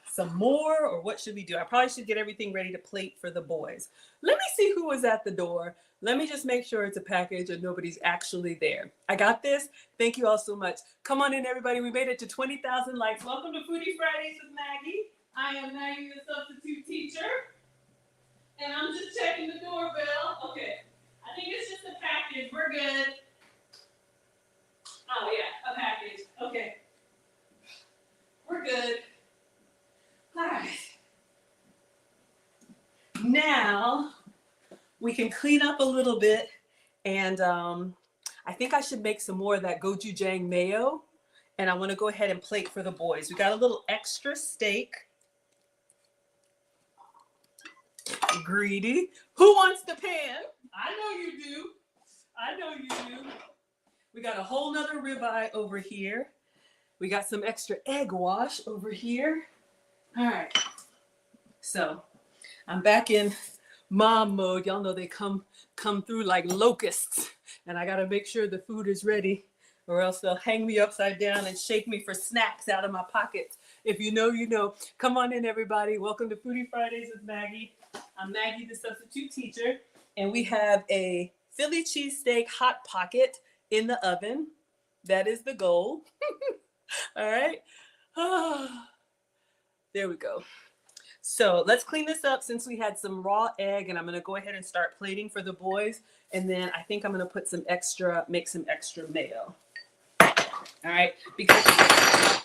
some more or what should we do? I probably should get everything ready to plate for the boys. Let me see who was at the door. Let me just make sure it's a package and nobody's actually there. I got this. Thank you all so much. Come on in, everybody. We made it to 20,000 likes. Welcome to Foodie Fridays with Maggie. I am Maggie, the substitute teacher. And I'm just checking the doorbell. Okay. I think it's just a package. We're good. Oh, yeah, a package. Okay. We're good. All right. Now, we can clean up a little bit. And I think I should make some more of that gochujang mayo. And I want to go ahead and plate for the boys. We got a little extra steak. Greedy. Who wants the pan? I know you do. I know you do. We got a whole nother ribeye over here. We got some extra egg wash over here. All right. So I'm back in mom mode. Y'all know they come through like locusts. And I got to make sure the food is ready or else they'll hang me upside down and shake me for snacks out of my pockets. If you know, you know. Come on in, everybody. Welcome to Foodie Fridays with Maggie. I'm Maggie, the substitute teacher, and we have a Philly cheesesteak hot pocket in the oven. That is the goal. All right. There we go. So let's clean this up since we had some raw egg, and I'm gonna go ahead and start plating for the boys. And then I think I'm gonna put some extra, make some extra mayo. All right, because,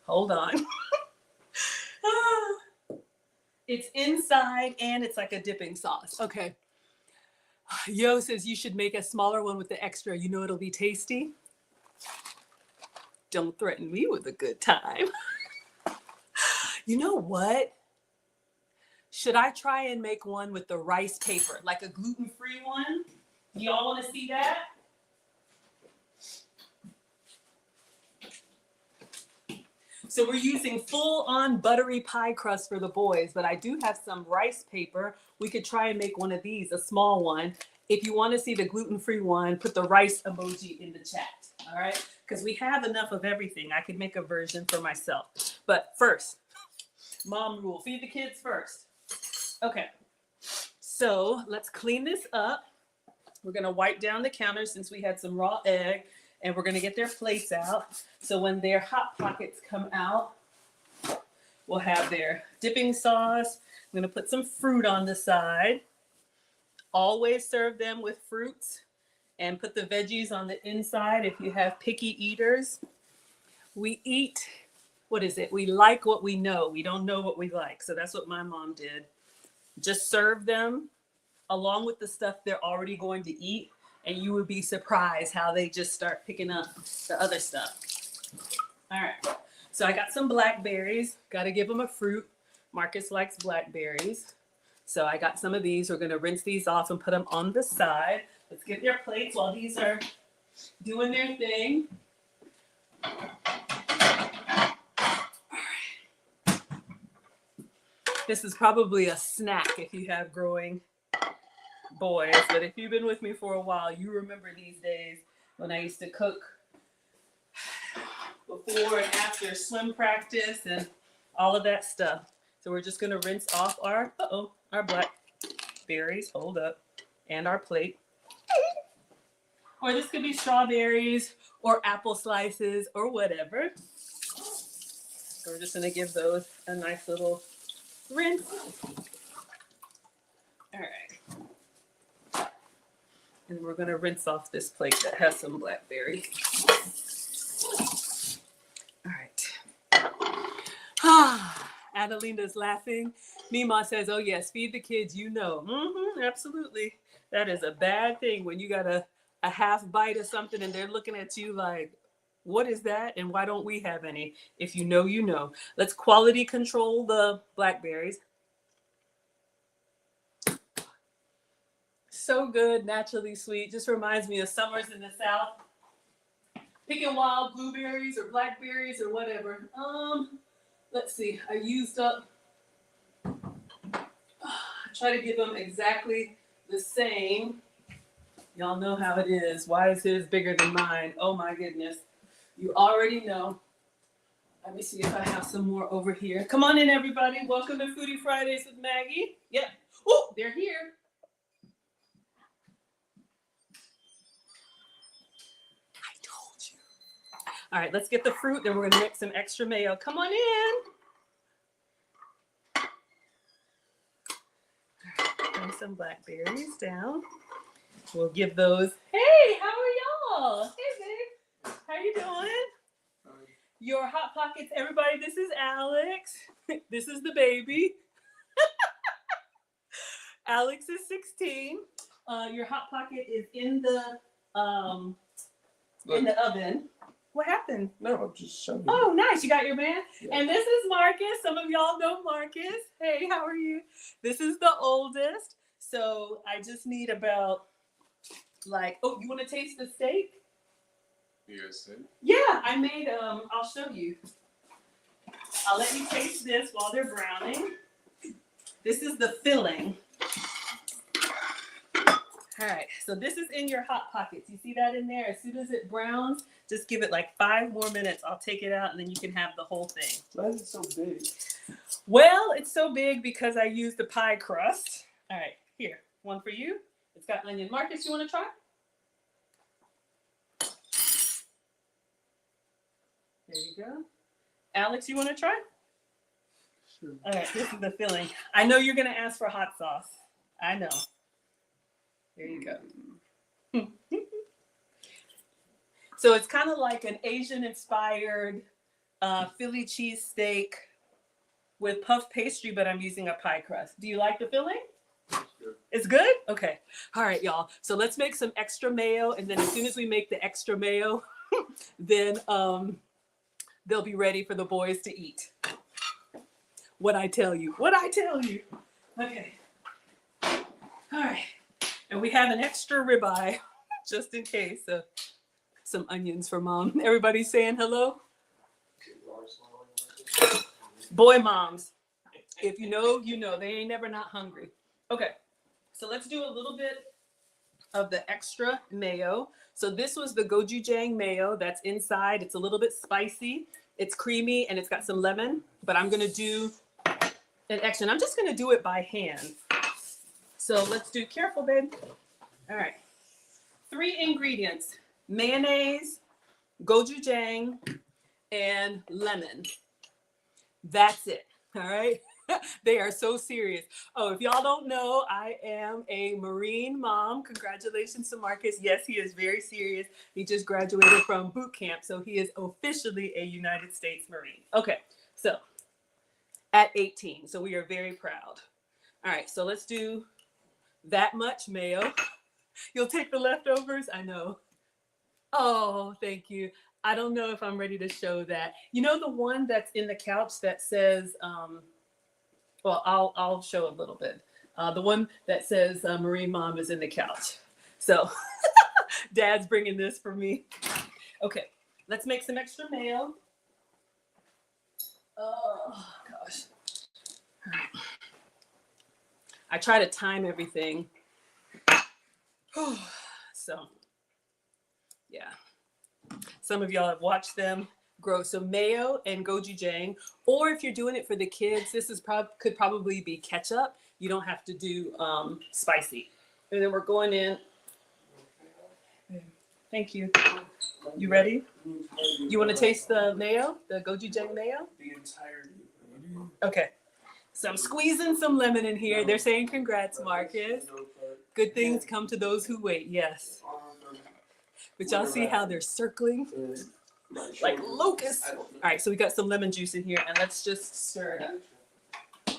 hold on. It's inside and it's like a dipping sauce. Okay. Yo says you should make a smaller one with the extra. You know it'll be tasty. Don't threaten me with a good time. You know what? Should I try and make one with the rice paper, like a gluten-free one? Y'all want to see that? So we're using full-on buttery pie crust for the boys, but I do have some rice paper. We could try and make one of these, a small one. If you want to see the gluten-free one, put the rice emoji in the chat, all right? Because we have enough of everything. I could make a version for myself. But first, mom rule, feed the kids first. Okay, so let's clean this up. We're gonna wipe down the counter since we had some raw egg, and we're gonna get their plates out. So when their Hot Pockets come out, we'll have their dipping sauce. I'm gonna put some fruit on the side. Always serve them with fruits and put the veggies on the inside if you have picky eaters. We eat, what is it? We like what we know. We don't know what we like. So that's what my mom did. Just serve them along with the stuff they're already going to eat, and you would be surprised how they just start picking up the other stuff. All right, so I got some blackberries. Got to give them a fruit. Marcus likes blackberries. So I got some of these. We're gonna rinse these off and put them on the side. Let's get their plates while these are doing their thing. This is probably a snack if you have growing boys, but if you've been with me for a while, you remember these days when I used to cook before and after swim practice and all of that stuff. So we're just gonna rinse off our blackberries, hold up, and our plate. Or this could be strawberries or apple slices or whatever. So we're just gonna give those a nice little rinse. All right. And we're gonna rinse off this plate that has some blackberry. All right. Adelina's laughing. Mima says, oh yes, feed the kids, you know. Absolutely. That is a bad thing when you got a half bite of something and they're looking at you like, what is that? And why don't we have any? If you know, you know. Let's quality control the blackberries. So good, naturally sweet. Just reminds me of summers in the South. Picking wild blueberries or blackberries or whatever. Let's see, I used up, I try to give them exactly the same. Y'all know how it is. Why is his bigger than mine? Oh my goodness. You already know. Let me see if I have some more over here. Come on in, everybody. Welcome to Foodie Fridays with Maggie. Yep. Oh, they're here. I told you. All right, let's get the fruit. Then we're going to mix some extra mayo. Come on in. Bring some blackberries down. We'll give those. Hey, how are y'all? Hey, babe. How you doing? Your Hot Pockets, everybody. This is Alex. This is the baby. Alex is 16. Your Hot Pocket is in the oven. What happened? No, I'm just showing you. Oh, nice. You got your man? Yeah. And this is Marcus. Some of y'all know Marcus. Hey, how are you? This is the oldest. So I just need about oh, you want to taste the steak? You guys see? Yeah, I made, I'll show you. I'll let you taste this while they're browning. This is the filling. All right, so this is in your Hot Pockets. You see that in there? As soon as it browns, just give it like 5 more minutes. I'll take it out and then you can have the whole thing. Why is it so big? Well, it's so big because I used the pie crust. All right, here, one for you. It's got onion. Marcus, you want to try? There you go. Alex, you want to try? Sure. All right, this is the filling. I know you're gonna ask for hot sauce. I know. There you go. So it's kind of like an Asian-inspired Philly cheesesteak with puff pastry, but I'm using a pie crust. Do you like the filling? Good. It's good? Okay. All right, y'all. So let's make some extra mayo, and then as soon as we make the extra mayo, then they'll be ready for the boys to eat. What I tell you. Okay. All right. And we have an extra ribeye, just in case. Some onions for mom. Everybody saying hello? Boy moms. If you know, you know. They ain't never not hungry. Okay. So let's do a little bit of the extra mayo. So this was the gochujang mayo that's inside. It's a little bit spicy. It's creamy and it's got some lemon, but I'm gonna do an extra. And I'm just gonna do it by hand. So let's do, careful, babe. All right. 3 ingredients: mayonnaise, gochujang, and lemon. That's it. All right. They are so serious. Oh, if y'all don't know, I am a Marine mom. Congratulations to Marcus. Yes, he is very serious. He just graduated from boot camp, so he is officially a United States Marine. Okay, so at 18, so we are very proud. All right, so let's do that much mayo. You'll take the leftovers? I know. Oh, thank you. I don't know if I'm ready to show that. You know the one that's in the couch that says, well, I'll show a little bit. The one that says Marine Mom is in the couch. So Dad's bringing this for me. Okay, let's make some extra mayo. Oh, gosh. All right. I try to time everything. So, yeah. Some of y'all have watched them grow. So mayo and gochujang, or if you're doing it for the kids, this is could probably be ketchup. You don't have to do spicy. And then we're going in. Thank you. You ready? You want to taste the mayo, the gochujang mayo? The entirety. Okay. So I'm squeezing some lemon in here. They're saying congrats, Marcus. Good things come to those who wait. Yes. But y'all see how they're circling? Like locusts. All right, so we got some lemon juice in here, and let's just stir it up.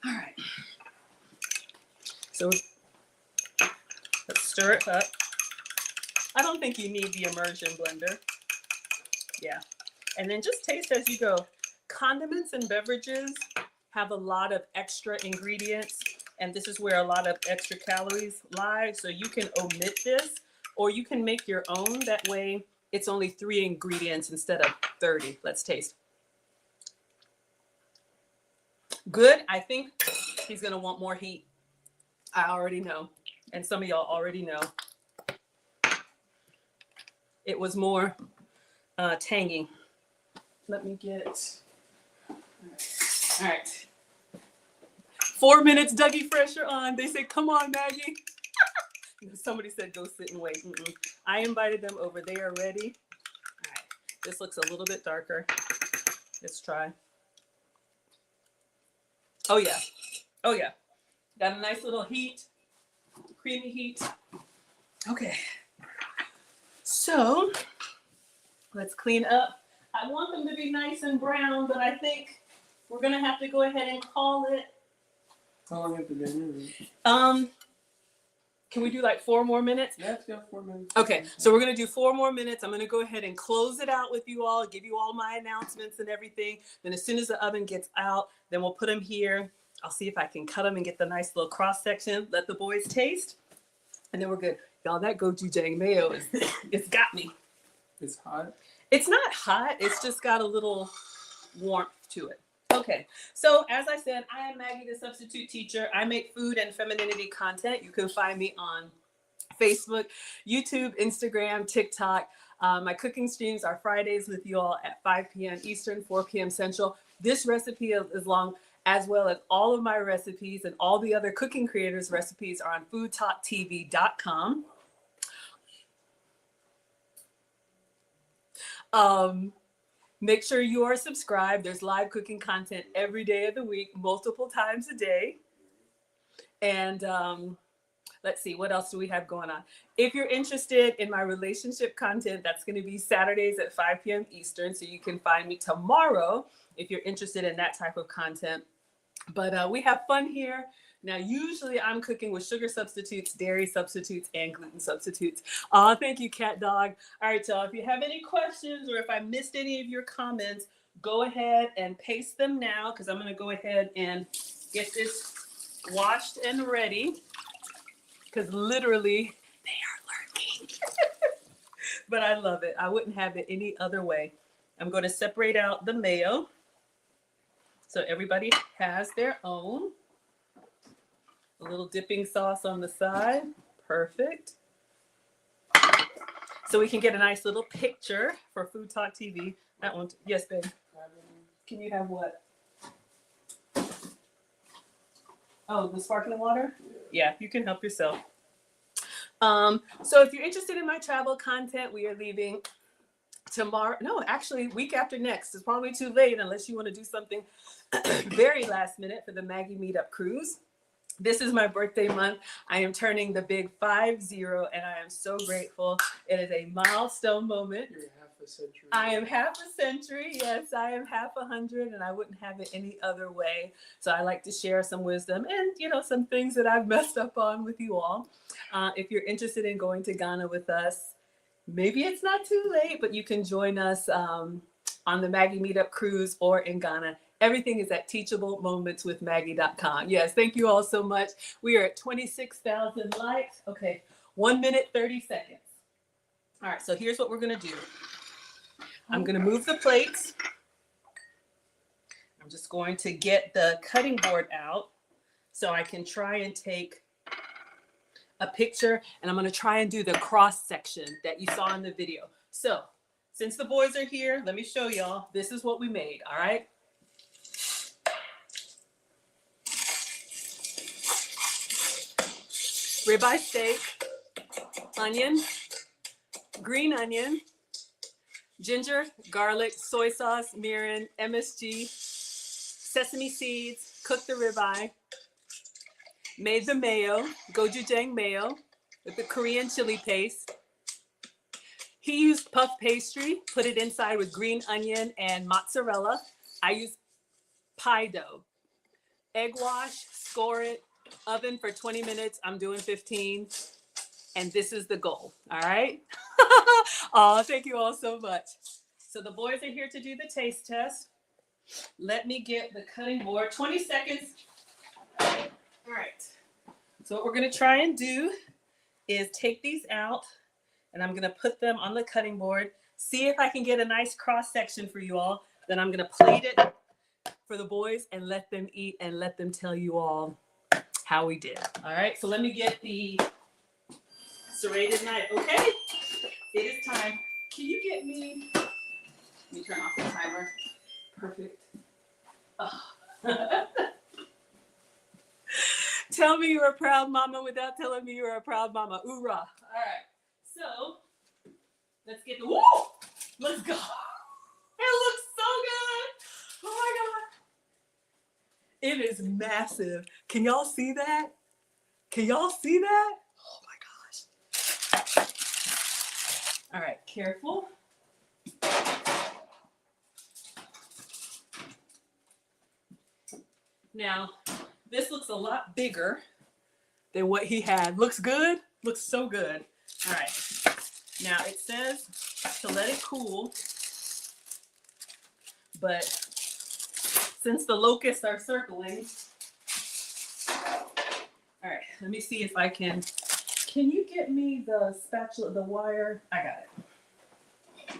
All right. So let's stir it up. I don't think you need the immersion blender. Yeah. And then just taste as you go. Condiments and beverages have a lot of extra ingredients, and this is where a lot of extra calories lie. So you can omit this, or you can make your own. That way, it's only 3 ingredients instead of 30. Let's taste. Good. I think he's going to want more heat. I already know. And some of y'all already know. It was more tangy. Let me get... All right. 4 minutes, Dougie Fresh are on. They said, come on, Maggie. Somebody said, go sit and wait. I invited them over. They are ready. All right. This looks a little bit darker. Let's try. Oh, yeah. Oh, yeah. Got a nice little heat. Creamy heat. Okay. So, let's clean up. I want them to be nice and brown, but I think we're going to have to go ahead and call it. How long have they been? Can we do like 4 more minutes? Yeah, 4 minutes. Okay, so we're going to do 4 more minutes. I'm going to go ahead and close it out with you all, give you all my announcements and everything. Then as soon as the oven gets out, then we'll put them here. I'll see if I can cut them and get the nice little cross section. Let the boys taste. And then we're good. Y'all, that gochujang mayo, it's got me. It's hot? It's not hot. It's just got a little warmth to it. Okay, so as I said, I am Maggie, the substitute teacher. I make food and femininity content. You can find me on Facebook, YouTube, Instagram, TikTok. My cooking streams are Fridays with you all at 5 p.m. Eastern, 4 p.m. Central. This recipe is long, as well as all of my recipes and all the other cooking creators' recipes are on foodtalktv.com. Make sure you are subscribed. There's live cooking content every day of the week, multiple times a day. And let's see, what else do we have going on? If you're interested in my relationship content, that's going to be Saturdays at 5 p.m. Eastern. So you can find me tomorrow if you're interested in that type of content. But we have fun here. Now, usually I'm cooking with sugar substitutes, dairy substitutes, and gluten substitutes. Thank you, Cat Dog. All right, y'all, if you have any questions or if I missed any of your comments, go ahead and paste them now because I'm going to go ahead and get this washed and ready because literally they are lurking. But I love it. I wouldn't have it any other way. I'm going to separate out the mayo so everybody has their own. A little dipping sauce on the side. Perfect. So we can get a nice little picture for Food Talk TV. That one. Yes, babe. Can you have what? Oh, the sparkling water? Yeah, you can help yourself. So if you're interested in my travel content, we are leaving tomorrow. No, actually, week after next. It's probably too late unless you want to do something very last minute for the Maggie Meetup Cruise. This is my birthday month. I am turning the big 50, and I am so grateful. It is a milestone moment. You're half a century. I am half a century. Yes, I am half 100, and I wouldn't have it any other way. So I like to share some wisdom and, some things that I've messed up on with you all. If you're interested in going to Ghana with us, maybe it's not too late, but you can join us on the Maggie Meetup Cruise or in Ghana. Everything is at teachablemomentswithmaggie.com. Yes, thank you all so much. We are at 26,000 likes. Okay, 1 minute, 30 seconds. All right, so here's what we're going to do. I'm going to move the plates. I'm just going to get the cutting board out so I can try and take a picture, and I'm going to try and do the cross section that you saw in the video. So since the boys are here, let me show y'all. This is what we made, all right? Ribeye steak, onion, green onion, ginger, garlic, soy sauce, mirin, MSG, sesame seeds, cooked the ribeye, made the mayo, gochujang mayo with the Korean chili paste. He used puff pastry, put it inside with green onion and mozzarella. I used pie dough. Egg wash, score it, oven for 20 minutes. I'm doing 15. And this is the goal. All right. Oh, thank you all so much. So the boys are here to do the taste test. Let me get the cutting board. 20 seconds. All right. So what we're going to try and do is take these out, and I'm going to put them on the cutting board. See if I can get a nice cross section for you all. Then I'm going to plate it for the boys and let them eat and let them tell you all how we did. All right, so let me get the serrated knife. Okay, it is time. Can you get me? Let me turn off the timer. Perfect. Oh. Tell me you're a proud mama without telling me you're a proud mama. Oorah. All right, so let's get the, woo! Let's go. It looks so good. Oh my God. It is massive. Can y'all see that? Can y'all see that? Oh my gosh. All right, careful. Now, this looks a lot bigger than what he had. Looks good? Looks so good. All right. Now, it says to let it cool, but since the locusts are circling, all right, let me see if I can you get me the spatula, the wire? I got it. All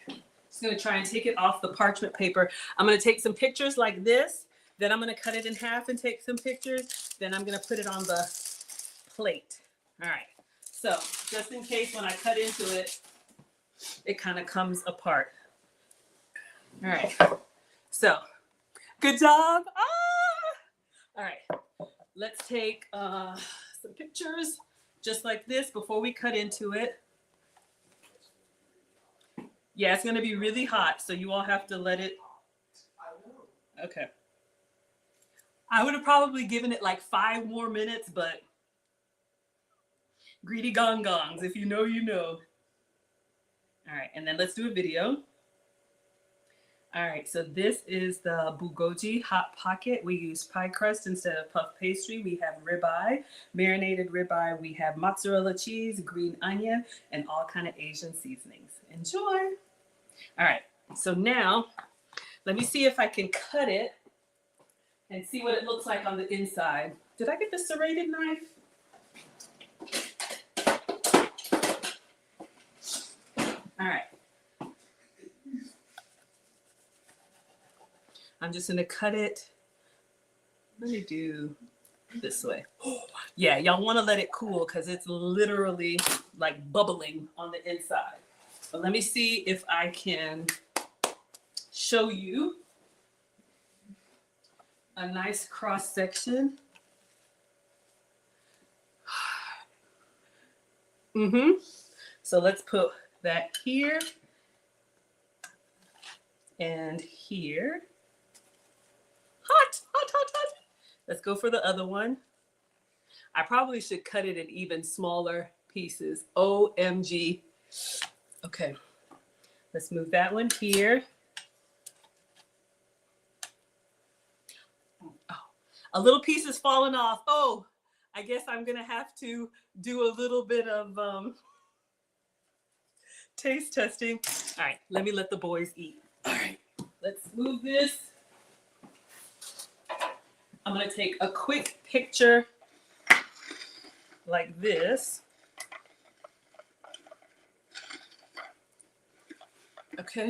right, just gonna try and take it off the parchment paper. I'm gonna take some pictures like this, then I'm gonna cut it in half and take some pictures, then I'm gonna put it on the plate. All right, so just in case when I cut into it, it kind of comes apart. All right, so good job. All right, let's take some pictures just like this before we cut into it. Yeah, it's gonna be really hot, so you all have to let it. Okay. I would have probably given it like 5 more minutes, but greedy gong gongs. If you know, you know. All right, and then let's do a video. All right, so this is the bulgogi hot pocket. We use pie crust instead of puff pastry. We have ribeye, marinated ribeye. We have mozzarella cheese, green onion, and all kind of Asian seasonings. Enjoy. All right, so now let me see if I can cut it and see what it looks like on the inside. Did I get the serrated knife? All right. I'm just gonna cut it. Let me do this way. Yeah, y'all wanna let it cool because it's literally like bubbling on the inside. But let me see if I can show you a nice cross section. So let's put that here and here. Hot, hot, hot, hot. Let's go for the other one. I probably should cut it in even smaller pieces. OMG. Okay, let's move that one here. Oh, a little piece is falling off. Oh, I guess I'm gonna have to do a little bit of taste testing. All right, let me let the boys eat. All right, let's move this. I'm gonna take a quick picture like this. Okay.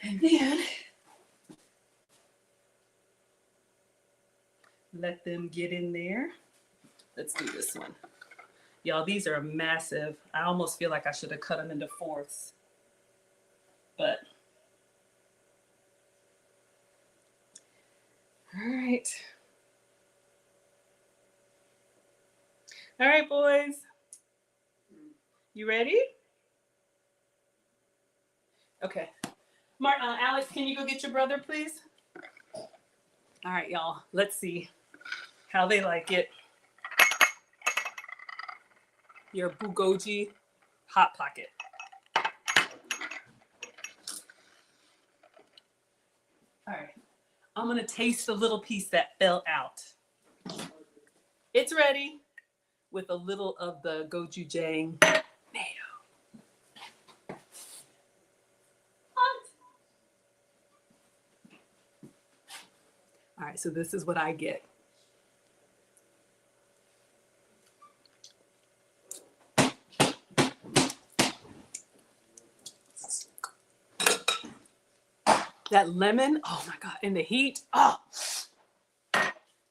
And then let them get in there. Let's do this one. Y'all, these are massive. I almost feel like I should have cut them into fourths. But, all right. All right, boys. You ready? Okay. Alex, can you go get your brother, please? All right, y'all. Let's see how they like it. Your bulgogi hot pocket. All right. I'm gonna taste the little piece that fell out. It's ready with a little of the gochujang mayo. All right, so this is what I get. That lemon, oh my God, and the heat, oh. All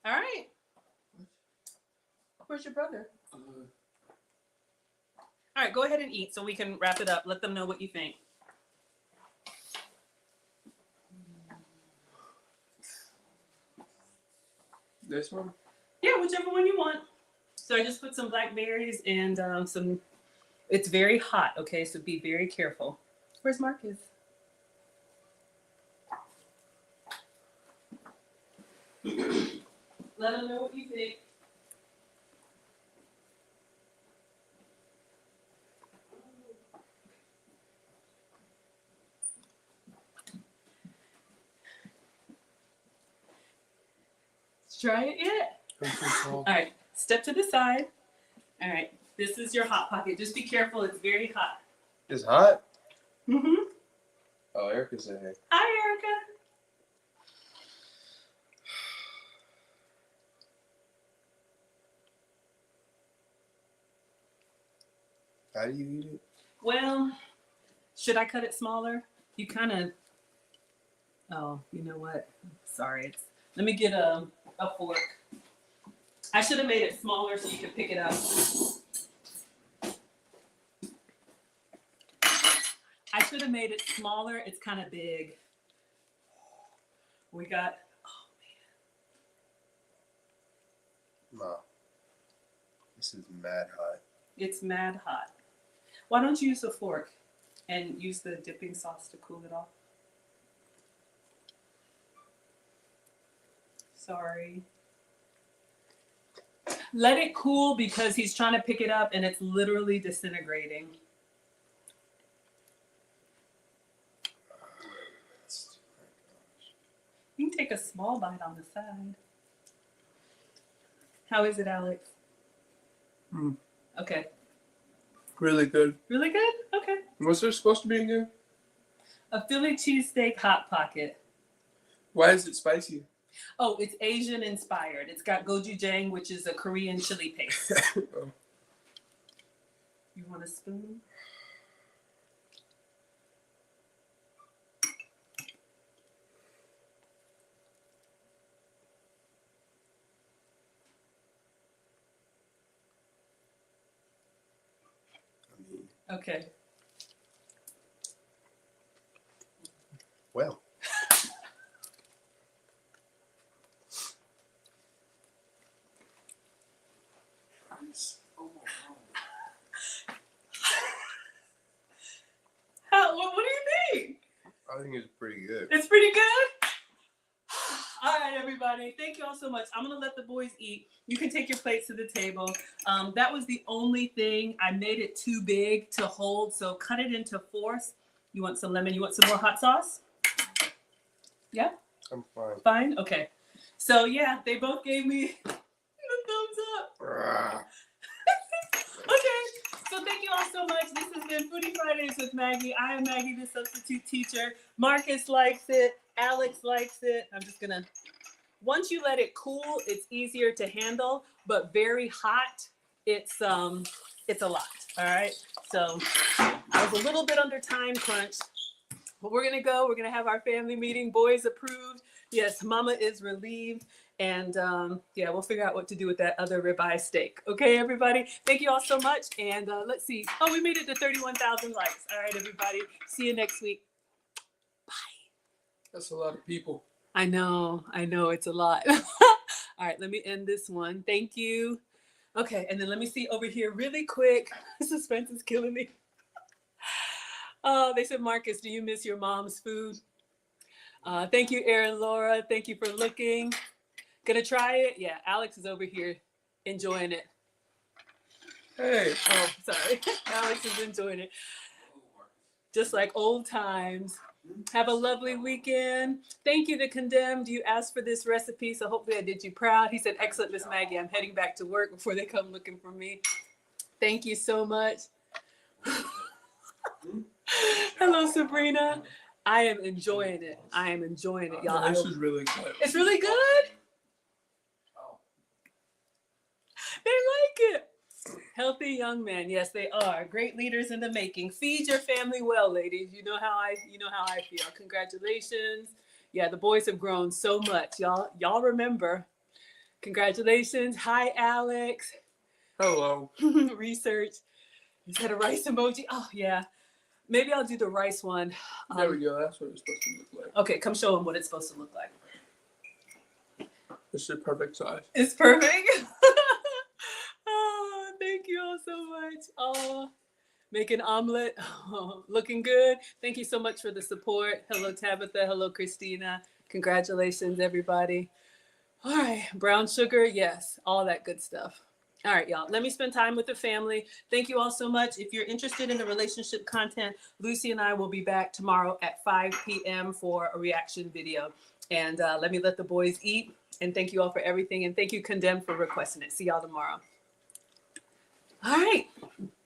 right. Where's your brother? All right, go ahead and eat so we can wrap it up. Let them know what you think. This one? Yeah, whichever one you want. So I just put some blackberries and some, it's very hot, okay? So be very careful. Where's Marcus? Let them know what you think. Try it yet? All right, step to the side. All right, this is your hot pocket. Just be careful, it's very hot. It's hot? Mm-hmm. Oh, Erica's in here. Hi, Erica. How do you eat it? Well, should I cut it smaller? You kind of, oh, you know what? Sorry. Let me get a fork. I should have made it smaller so you could pick it up. I should have made it smaller. It's kind of big. We got, oh man. No. This is mad hot. It's mad hot. Why don't you use a fork? And use the dipping sauce to cool it off. Sorry. Let it cool because he's trying to pick it up and it's literally disintegrating. You can take a small bite on the side. How is it, Alex? Okay. Really good. Really good? Okay. What's there supposed to be again? A Philly cheesesteak Hot Pocket. Why is it spicy? Oh, it's Asian inspired. It's got gochujang, which is a Korean chili paste. Oh. You want a spoon? Okay. Well. What do you think? I think it's pretty good. It's pretty good? All right, everybody. Thank you all so much. I'm going to let the boys eat. You can take your plates to the table. That was the only thing. I made it too big to hold, so cut it into fourths. You want some lemon? You want some more hot sauce? Yeah? I'm fine. Fine? Okay. So, yeah, they both gave me the thumbs up. Okay. So thank you all so much. This has been Foodie Fridays with Maggie. I am Maggie, the substitute teacher. Marcus likes it. Alex likes it. I'm just gonna, once you let it cool, it's easier to handle, but very hot, it's a lot, all right? So I was a little bit under time crunch, but we're gonna have our family meeting. Boys approved. Yes, mama is relieved. And yeah, we'll figure out what to do with that other ribeye steak. Okay, everybody? Thank you all so much. And let's see. Oh, we made it to 31,000 likes. All right, everybody. See you next week. Bye. That's a lot of people. I know. It's a lot. All right, let me end this one. Thank you. Okay, and then let me see over here really quick. Suspense is killing me. They said, Marcus, do you miss your mom's food? Thank you, Erin Laura. Thank you for looking. Gonna try it? Yeah, Alex is over here enjoying it. Hey. Oh, sorry. Alex is enjoying it. Just like old times. Have a lovely weekend. Thank you to Condemned. You asked for this recipe, so hopefully I did you proud. He said, excellent, Miss Maggie. I'm heading back to work before they come looking for me. Thank you so much. Hello, Sabrina. I am enjoying it. Y'all. This is really good. It's really good? They like it. Healthy young men. Yes, they are. Great leaders in the making. Feed your family well, ladies. You know how I feel. Congratulations. Yeah, the boys have grown so much. Y'all remember. Congratulations. Hi, Alex. Hello. Research. Is that a rice emoji? Oh, yeah. Maybe I'll do the rice one. There we go. That's what it's supposed to look like. Okay, come show them what it's supposed to look like. This is perfect size. It's perfect. Oh, thank you all so much. Oh, making omelet. Oh, looking good. Thank you so much for the support. Hello, Tabitha. Hello, Christina. Congratulations, everybody. All right, brown sugar. Yes, all that good stuff. All right, y'all. Let me spend time with the family. Thank you all so much. If you're interested in the relationship content, Lucy and I will be back tomorrow at 5 p.m. for a reaction video. And let me let the boys eat. And thank you all for everything. And thank you, Condemned, for requesting it. See y'all tomorrow. All right.